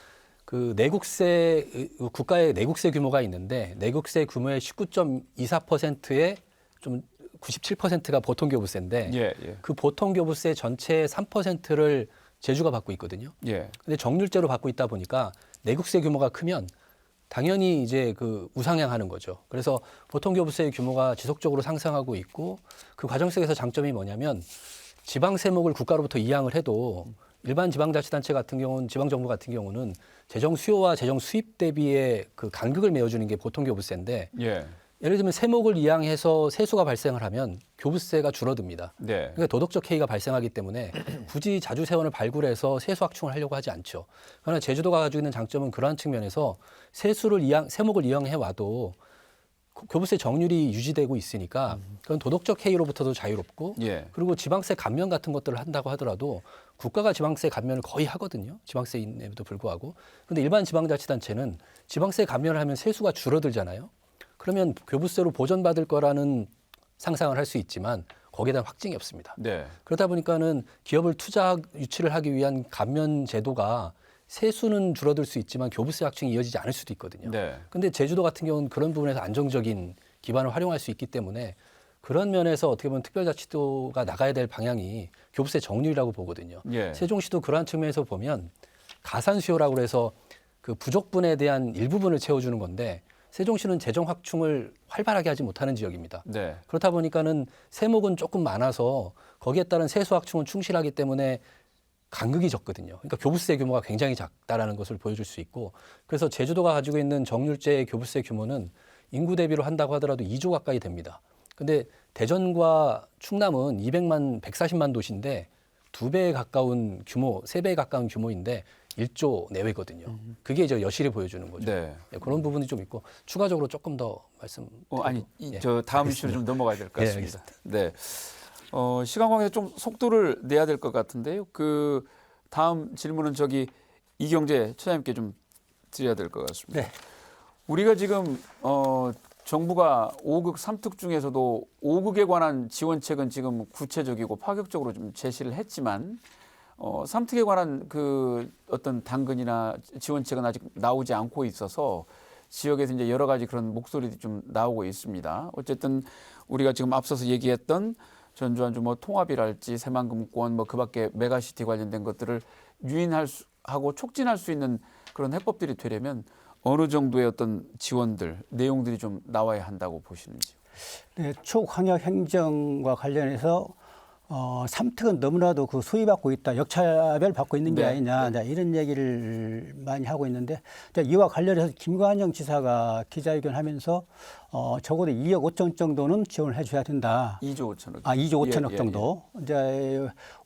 내국세 국가의 내국세 규모가 있는데 내국세 규모의 19.24%에 좀 97%가 보통 교부세인데 예, 예. 그 보통 교부세 전체의 3%를 제주가 받고 있거든요. 예. 근데 정률제로 받고 있다 보니까 내국세 규모가 크면 당연히 이제 우상향하는 거죠. 그래서 보통 교부세의 규모가 지속적으로 상승하고 있고 그 과정 속에서 장점이 뭐냐면 지방 세목을 국가로부터 이양을 해도 일반 지방자치단체 같은 경우는 지방정부 같은 경우는 재정 수요와 재정 수입 대비의 간극을 메워주는 게 보통 교부세인데 예. 예를 들면 세목을 이양해서 세수가 발생을 하면 교부세가 줄어듭니다. 네. 그러니까 도덕적 해이가 발생하기 때문에 굳이 자주세원을 발굴해서 세수 확충을 하려고 하지 않죠. 그러나 제주도가 가지고 있는 장점은 그러한 측면에서 세목을 이양해 와도 교부세 정률이 유지되고 있으니까 그건 도덕적 해이로부터도 자유롭고 예. 그리고 지방세 감면 같은 것들을 한다고 하더라도 국가가 지방세 감면을 거의 하거든요. 지방세임에도 불구하고. 그런데 일반 지방자치단체는 지방세 감면을 하면 세수가 줄어들잖아요. 그러면 교부세로 보전받을 거라는 상상을 할 수 있지만 거기에 대한 확증이 없습니다. 네. 그러다 보니까는 기업을 투자 유치를 하기 위한 감면 제도가 세수는 줄어들 수 있지만 교부세 확충이 이어지지 않을 수도 있거든요. 네. 근데 제주도 같은 경우는 그런 부분에서 안정적인 기반을 활용할 수 있기 때문에 그런 면에서 어떻게 보면 특별자치도가 나가야 될 방향이 교부세 정률이라고 보거든요. 예. 세종시도 그러한 측면에서 보면 가산 수요라고 해서 그 부족분에 대한 일부분을 채워주는 건데 세종시는 재정 확충을 활발하게 하지 못하는 지역입니다. 네. 그렇다 보니까는 세목은 조금 많아서 거기에 따른 세수 확충은 충실하기 때문에 간극이 적거든요. 그러니까 교부세 규모가 굉장히 작다라는 것을 보여줄 수 있고 그래서 제주도가 가지고 있는 정률제 교부세 규모는 인구 대비로 한다고 하더라도 2조 가까이 됩니다. 근데 대전과 충남은 140만 도시인데 2배에 가까운 규모, 3배에 가까운 규모인데 1조 내외거든요. 그게 이제 여실히 보여주는 거죠. 네. 예, 그런 부분이 좀 있고 추가적으로 조금 더 말씀. 저 다음 이슈로 좀 넘어가야 될 것 예, 같습니다. 네. 시간 관계에서 좀 속도를 내야 될 것 같은데요. 그 다음 질문은 저기 이경재 처장님께 좀 드려야 될 것 같습니다. 네. 우리가 지금 정부가 5극 3특 중에서도 5극에 관한 지원책은 지금 구체적이고 파격적으로 좀 제시를 했지만 3특에 관한 그 어떤 당근이나 지원책은 아직 나오지 않고 있어서 지역에서 이제 여러 가지 그런 목소리들이 좀 나오고 있습니다. 어쨌든 우리가 지금 앞서서 얘기했던 전주안주 뭐 통합이랄지 새만금권 뭐 그밖에 메가시티 관련된 것들을 하고 촉진할 수 있는 그런 해법들이 되려면 어느 정도의 어떤 지원들, 내용들이 좀 나와야 한다고 보시는지요? 네, 초광역 행정과 관련해서 3특은 너무나도 그 소위받고 있다, 역차별 받고 있는 게 네, 아니냐, 자, 이런 얘기를 많이 하고 있는데, 자, 이와 관련해서 김관영 지사가 기자회견하면서 적어도 2억 5천 정도는 지원을 해줘야 된다. 2조 5천억. 2조 5천억 정도. 이제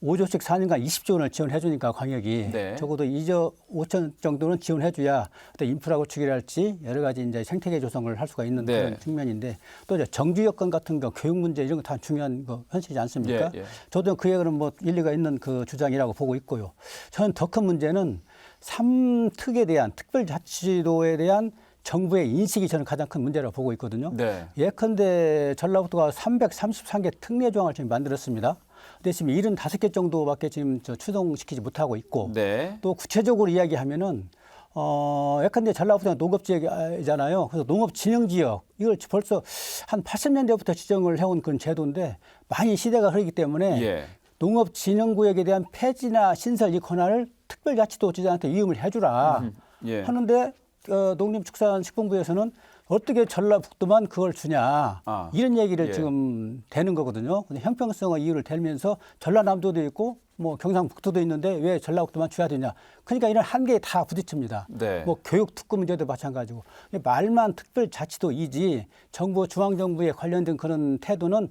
5조씩 4년간 20조 원을 지원해 주니까 광역이 네. 적어도 2조 5천 정도는 지원해 줘야 또 인프라 구축이랄지 여러 가지 이제 생태계 조성을 할 수가 있는 네. 그런 측면인데 또 이제 정규 여건 같은 거 교육 문제 이런 거 다 중요한 거 현실이지 않습니까? 예, 예. 저도 그에 그런 뭐 일리가 있는 그 주장이라고 보고 있고요. 저는 더 큰 문제는 3특에 대한 특별자치도에 대한 정부의 인식이 저는 가장 큰 문제라고 보고 있거든요. 네. 예컨대 전라북도가 333개 특례 조항을 지금 만들었습니다. 근데 지금 75개 정도밖에 지금 추동시키지 못하고 있고 네. 또 구체적으로 이야기하면은 예컨대 전라북도가 농업지역이잖아요. 그래서 농업진흥지역 이걸 벌써 한 80년대부터 지정을 해온 그런 제도인데 많이 시대가 흐르기 때문에 예. 농업진흥구역에 대한 폐지나 신설 이 권한을 특별자치도 지자한테 위임을 해주라 예. 하는데 농림축산식품부에서는 어떻게 전라북도만 그걸 주냐 이런 얘기를 예. 지금 되는 거거든요. 근데 형평성의 이유를 대면서 전라남도도 있고 뭐 경상북도도 있는데 왜 전라북도만 줘야 되냐. 그러니까 이런 한계에 다 부딪힙니다. 네. 뭐 교육 특구 문제도 마찬가지고 말만 특별자치도이지 정부 중앙정부에 관련된 그런 태도는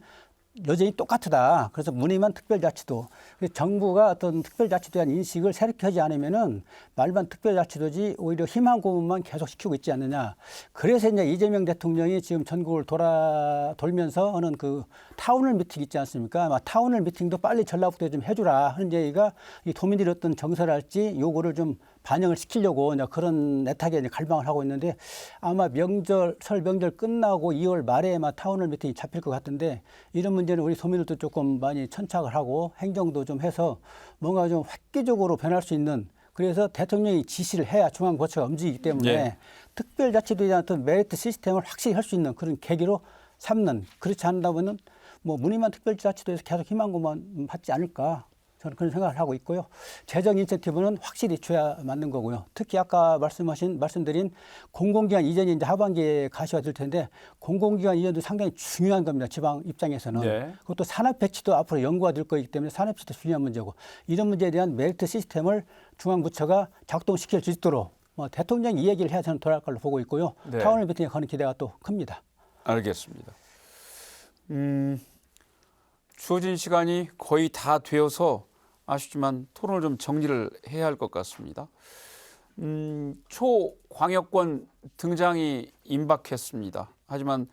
여전히 똑같다. 그래서 문의만 특별자치도. 정부가 어떤 특별자치도에 대한 인식을 새롭게 하지 않으면은 말만 특별자치도지 오히려 희망 고문만 계속 시키고 있지 않느냐. 그래서 이제 이재명 대통령이 지금 전국을 돌면서 하는 그 타운홀 미팅 있지 않습니까? 아마 타운홀 미팅도 빨리 전라북도에 좀 해주라 하는 얘기가 이 도민들의 어떤 정서랄지 요거를 좀 반영을 시키려고 이제 그런 애타게 이제 갈망을 하고 있는데 아마 설 명절 끝나고 2월 말에 아마 타운홀 미팅이 잡힐 것 같은데 이런 문제는 우리 도민들도 조금 많이 천착을 하고 행정도 좀 해서 뭔가 좀 획기적으로 변할 수 있는 그래서 대통령이 지시를 해야 중앙고처가 움직이기 때문에 예. 특별자치도에 대한 어떤 메리트 시스템을 확실히 할 수 있는 그런 계기로 삼는 그렇지 않다면은 뭐 문의만 특별자치도에서 계속 희망고만 받지 않을까. 저는 그런 생각을 하고 있고요. 재정 인센티브는 확실히 줘야 맞는 거고요. 특히 아까 말씀드린 공공기관 이전이 이제 하반기에 가시가 될 텐데 공공기관 이전도 상당히 중요한 겁니다. 지방 입장에서는. 네. 그것도 산업 배치도 앞으로 연구가 될 거기 때문에 산업 배치도 중요한 문제고 이런 문제에 대한 메리트 시스템을 중앙부처가 작동시킬 수 있도록 뭐 대통령이 이 얘기를 해야 저는 돌아갈 걸로 보고 있고요. 네. 타운홀 미팅에 거는 기대가 또 큽니다. 알겠습니다. 주어진 시간이 거의 다 되어서 아쉽지만 토론을 좀 정리를 해야 할 것 같습니다. 초광역권 등장이 임박했습니다. 하지만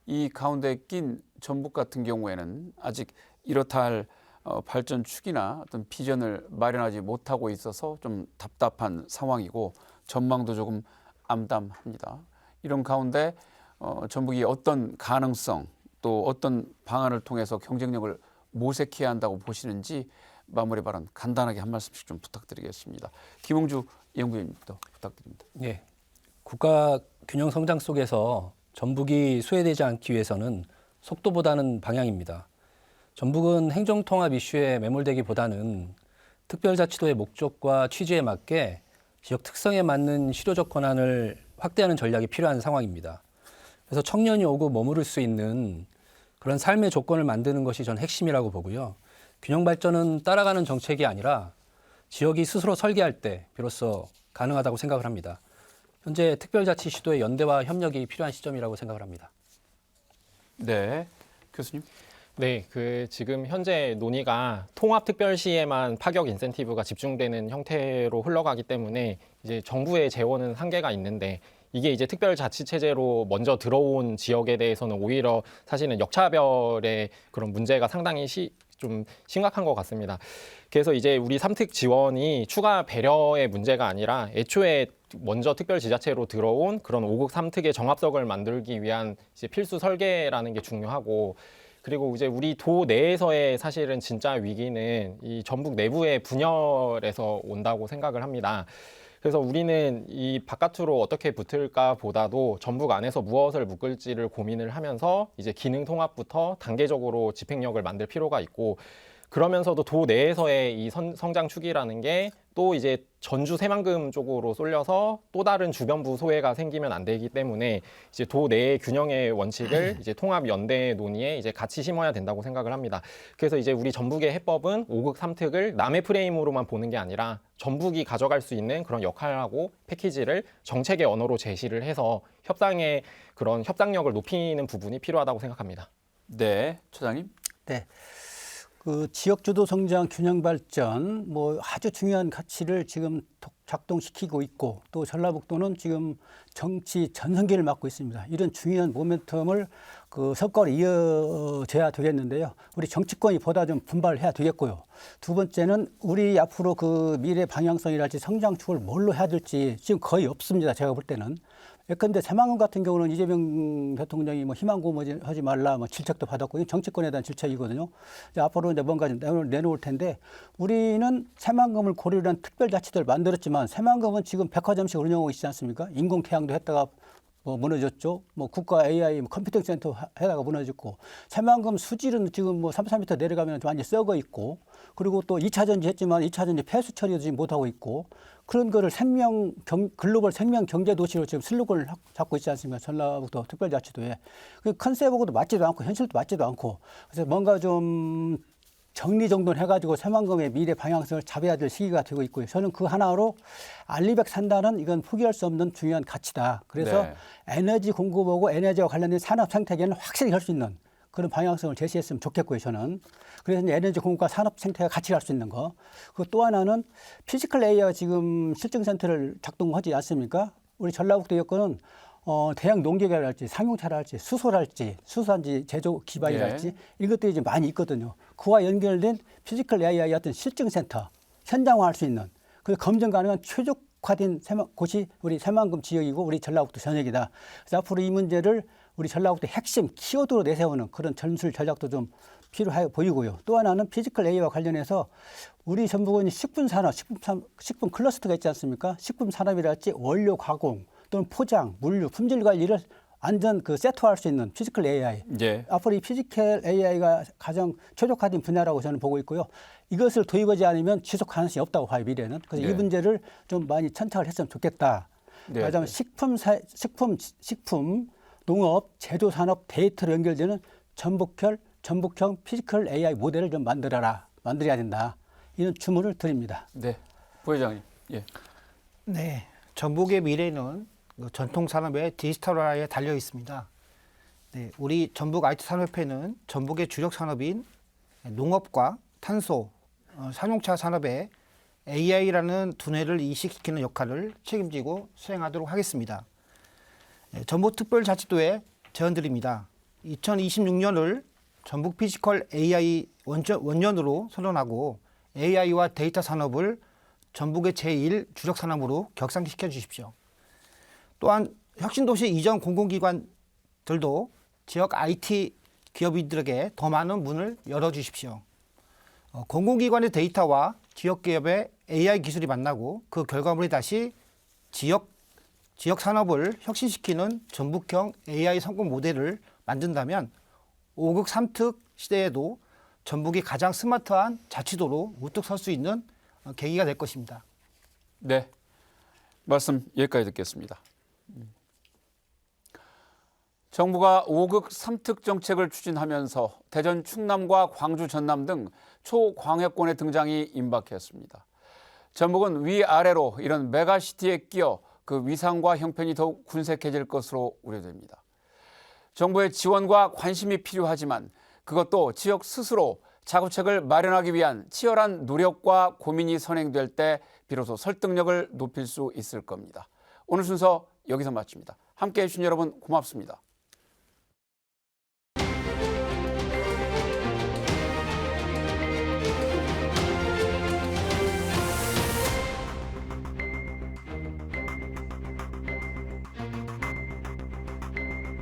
이 가운데 낀 전북 같은 경우에는 아직 이렇다 할 발전 축이나 어떤 비전을 마련하지 못하고 있어서 좀 답답한 상황이고 전망도 조금 암담합니다. 이런 가운데 전북이 어떤 가능성 또 어떤 방안을 통해서 경쟁력을 모색해야 한다고 보시는지 마무리 발언 간단하게 한 말씀씩 좀 부탁드리겠습니다. 김홍주 연구위원님부터 부탁드립니다. 예. 국가 균형 성장 속에서 전북이 소외되지 않기 위해서는 속도보다는 방향입니다. 전북은 행정통합 이슈에 매몰되기보다는 특별자치도의 목적과 취지에 맞게 지역 특성에 맞는 실효적 권한을 확대하는 전략이 필요한 상황입니다. 그래서 청년이 오고 머무를 수 있는 그런 삶의 조건을 만드는 것이 전 핵심이라고 보고요. 균형 발전은 따라가는 정책이 아니라 지역이 스스로 설계할 때 비로소 가능하다고 생각을 합니다. 현재 특별자치 시도의 연대와 협력이 필요한 시점이라고 생각을 합니다. 네, 교수님. 네, 지금 현재 논의가 통합특별시에만 파격 인센티브가 집중되는 형태로 흘러가기 때문에 이제 정부의 재원은 한계가 있는데 이게 이제 특별자치체제로 먼저 들어온 지역에 대해서는 오히려 사실은 역차별의 그런 문제가 상당히 좀 심각한 것 같습니다. 그래서 이제 우리 삼특 지원이 추가 배려의 문제가 아니라 애초에 먼저 특별지자체로 들어온 그런 5급 삼특의 정합석을 만들기 위한 이제 필수 설계라는 게 중요하고, 그리고 이제 우리 도 내에서의 사실은 진짜 위기는 이 전북 내부의 분열에서 온다고 생각을 합니다. 그래서 우리는 이 바깥으로 어떻게 붙을까 보다도 전북 안에서 무엇을 묶을지를 고민을 하면서 이제 기능 통합부터 단계적으로 집행력을 만들 필요가 있고, 그러면서도 도 내에서의 이 성장 축이라는 게 또 이제 전주 새만금 쪽으로 쏠려서 또 다른 주변부 소외가 생기면 안 되기 때문에 이제 도 내의 균형의 원칙을 이제 통합 연대 논의에 이제 같이 심어야 된다고 생각을 합니다. 그래서 이제 우리 전북의 해법은 5급 삼특을 남의 프레임으로만 보는 게 아니라 전북이 가져갈 수 있는 그런 역할하고 패키지를 정책의 언어로 제시를 해서 협상의 그런 협상력을 높이는 부분이 필요하다고 생각합니다. 네, 처장님. 네. 그 지역 주도 성장 균형 발전 뭐 아주 중요한 가치를 지금 작동시키고 있고, 또 전라북도는 지금 정치 전성기를 맞고 있습니다. 이런 중요한 모멘텀을 그 성과로 이어져야 되겠는데요. 우리 정치권이 보다 좀 분발을 해야 되겠고요. 두 번째는 우리 앞으로 그 미래 방향성이랄지 성장축을 뭘로 해야 될지 지금 거의 없습니다. 제가 볼 때는. 예컨대 새만금 같은 경우는 이재명 대통령이 뭐 희망 고문하지 말라 뭐 질책도 받았고, 정치권에 대한 질책이거든요. 이제 앞으로 이제 뭔가 좀 내놓을 텐데, 우리는 새만금을 고려로 한 특별자치도를 만들었지만 새만금은 지금 백화점식 운영하고 있지 않습니까? 인공태양도 했다가 뭐 무너졌죠. 뭐 국가 AI 컴퓨팅 센터 해다가 무너졌고, 새만금 수질은 지금 뭐 3m 내려가면 완전히 썩어 있고, 그리고 또 2차 전지 했지만 2차 전지 폐수 처리도 지금 못하고 있고, 그런 거를 글로벌 생명 경제 도시로 지금 슬로건을 잡고 있지 않습니까? 전라북도 특별자치도에. 그 컨셉하고도 맞지도 않고 현실도 맞지도 않고, 그래서 뭔가 좀 정리정돈해가지고 새만금의 미래 방향성을 잡아야 될 시기가 되고 있고요. 저는 그 하나로 알리백 산다는 이건 포기할 수 없는 중요한 가치다. 그래서 네. 에너지 공급하고 에너지와 관련된 산업 생태계는 확실히 할 수 있는 그런 방향성을 제시했으면 좋겠고요, 저는. 그래서 이제 에너지 공급과 산업 생태계가 같이 갈 수 있는 거. 그리고 또 하나는 피지컬 AI가 지금 실증센터를 작동하지 않습니까? 우리 전라북도 여건은 대형 농기계랄지 상용차랄지 수소랄지 수소산지 제조 기반이랄지 이것들이 좀 많이 있거든요. 그와 연결된 피지컬 AI의 어떤 실증센터, 현장화할 수 있는, 그 검증 가능한 최적화된 곳이 우리 새만금 지역이고 우리 전라북도 전역이다. 그래서 앞으로 이 문제를 우리 전라북도 핵심 키워드로 내세우는 그런 전술 전략도 좀 필요해 보이고요. 또 하나는 피지컬 AI와 관련해서 우리 전북은 식품 산업, 식품 클러스터가 있지 않습니까? 식품 산업이랄지 원료 가공 또는 포장, 물류, 품질 관리를 완전 그 세트화할 수 있는 피지컬 AI. 예. 앞으로 이 피지컬 AI가 가장 최적화된 분야라고 저는 보고 있고요. 이것을 도입하지 않으면 지속 가능성이 없다고 봐요, 미래는. 그래서 네. 이 문제를 좀 많이 천착을 했으면 좋겠다. 네. 그다음에 식품, 농업, 제조 산업 데이터로 연결되는 전북형 피지컬 AI 모델을 좀 만들어야 된다. 이런 주문을 드립니다. 네, 부회장님. 예. 네, 전북의 미래는 전통 산업의 디지털화에 달려 있습니다. 네, 우리 전북 IT 산업협회는 전북의 주력 산업인 농업과 탄소, 상용차 산업에 AI라는 두뇌를 이식시키는 역할을 책임지고 수행하도록 하겠습니다. 네, 전북특별자치도에 제언드립니다. 2026년을 전북 피지컬 AI 원년으로 선언하고 AI와 데이터 산업을 전북의 제1 주력 산업으로 격상시켜 주십시오. 또한 혁신도시 이전 공공기관들도 지역 IT 기업인들에게 더 많은 문을 열어주십시오. 공공기관의 데이터와 지역기업의 AI 기술이 만나고 그 결과물이 다시 지역 산업을 혁신시키는 전북형 AI 성공 모델을 만든다면 5극 3특 시대에도 전북이 가장 스마트한 자치도로 우뚝 설 수 있는 계기가 될 것입니다. 네, 말씀 여기까지 듣겠습니다. 정부가 5극 3특 정책을 추진하면서 대전 충남과 광주 전남 등 초광역권의 등장이 임박했습니다. 전북은 위아래로 이런 메가시티에 끼어 그 위상과 형편이 더욱 군색해질 것으로 우려됩니다. 정부의 지원과 관심이 필요하지만 그것도 지역 스스로 자구책을 마련하기 위한 치열한 노력과 고민이 선행될 때 비로소 설득력을 높일 수 있을 겁니다. 오늘 순서 여기서 마칩니다. 함께해 주신 여러분 고맙습니다.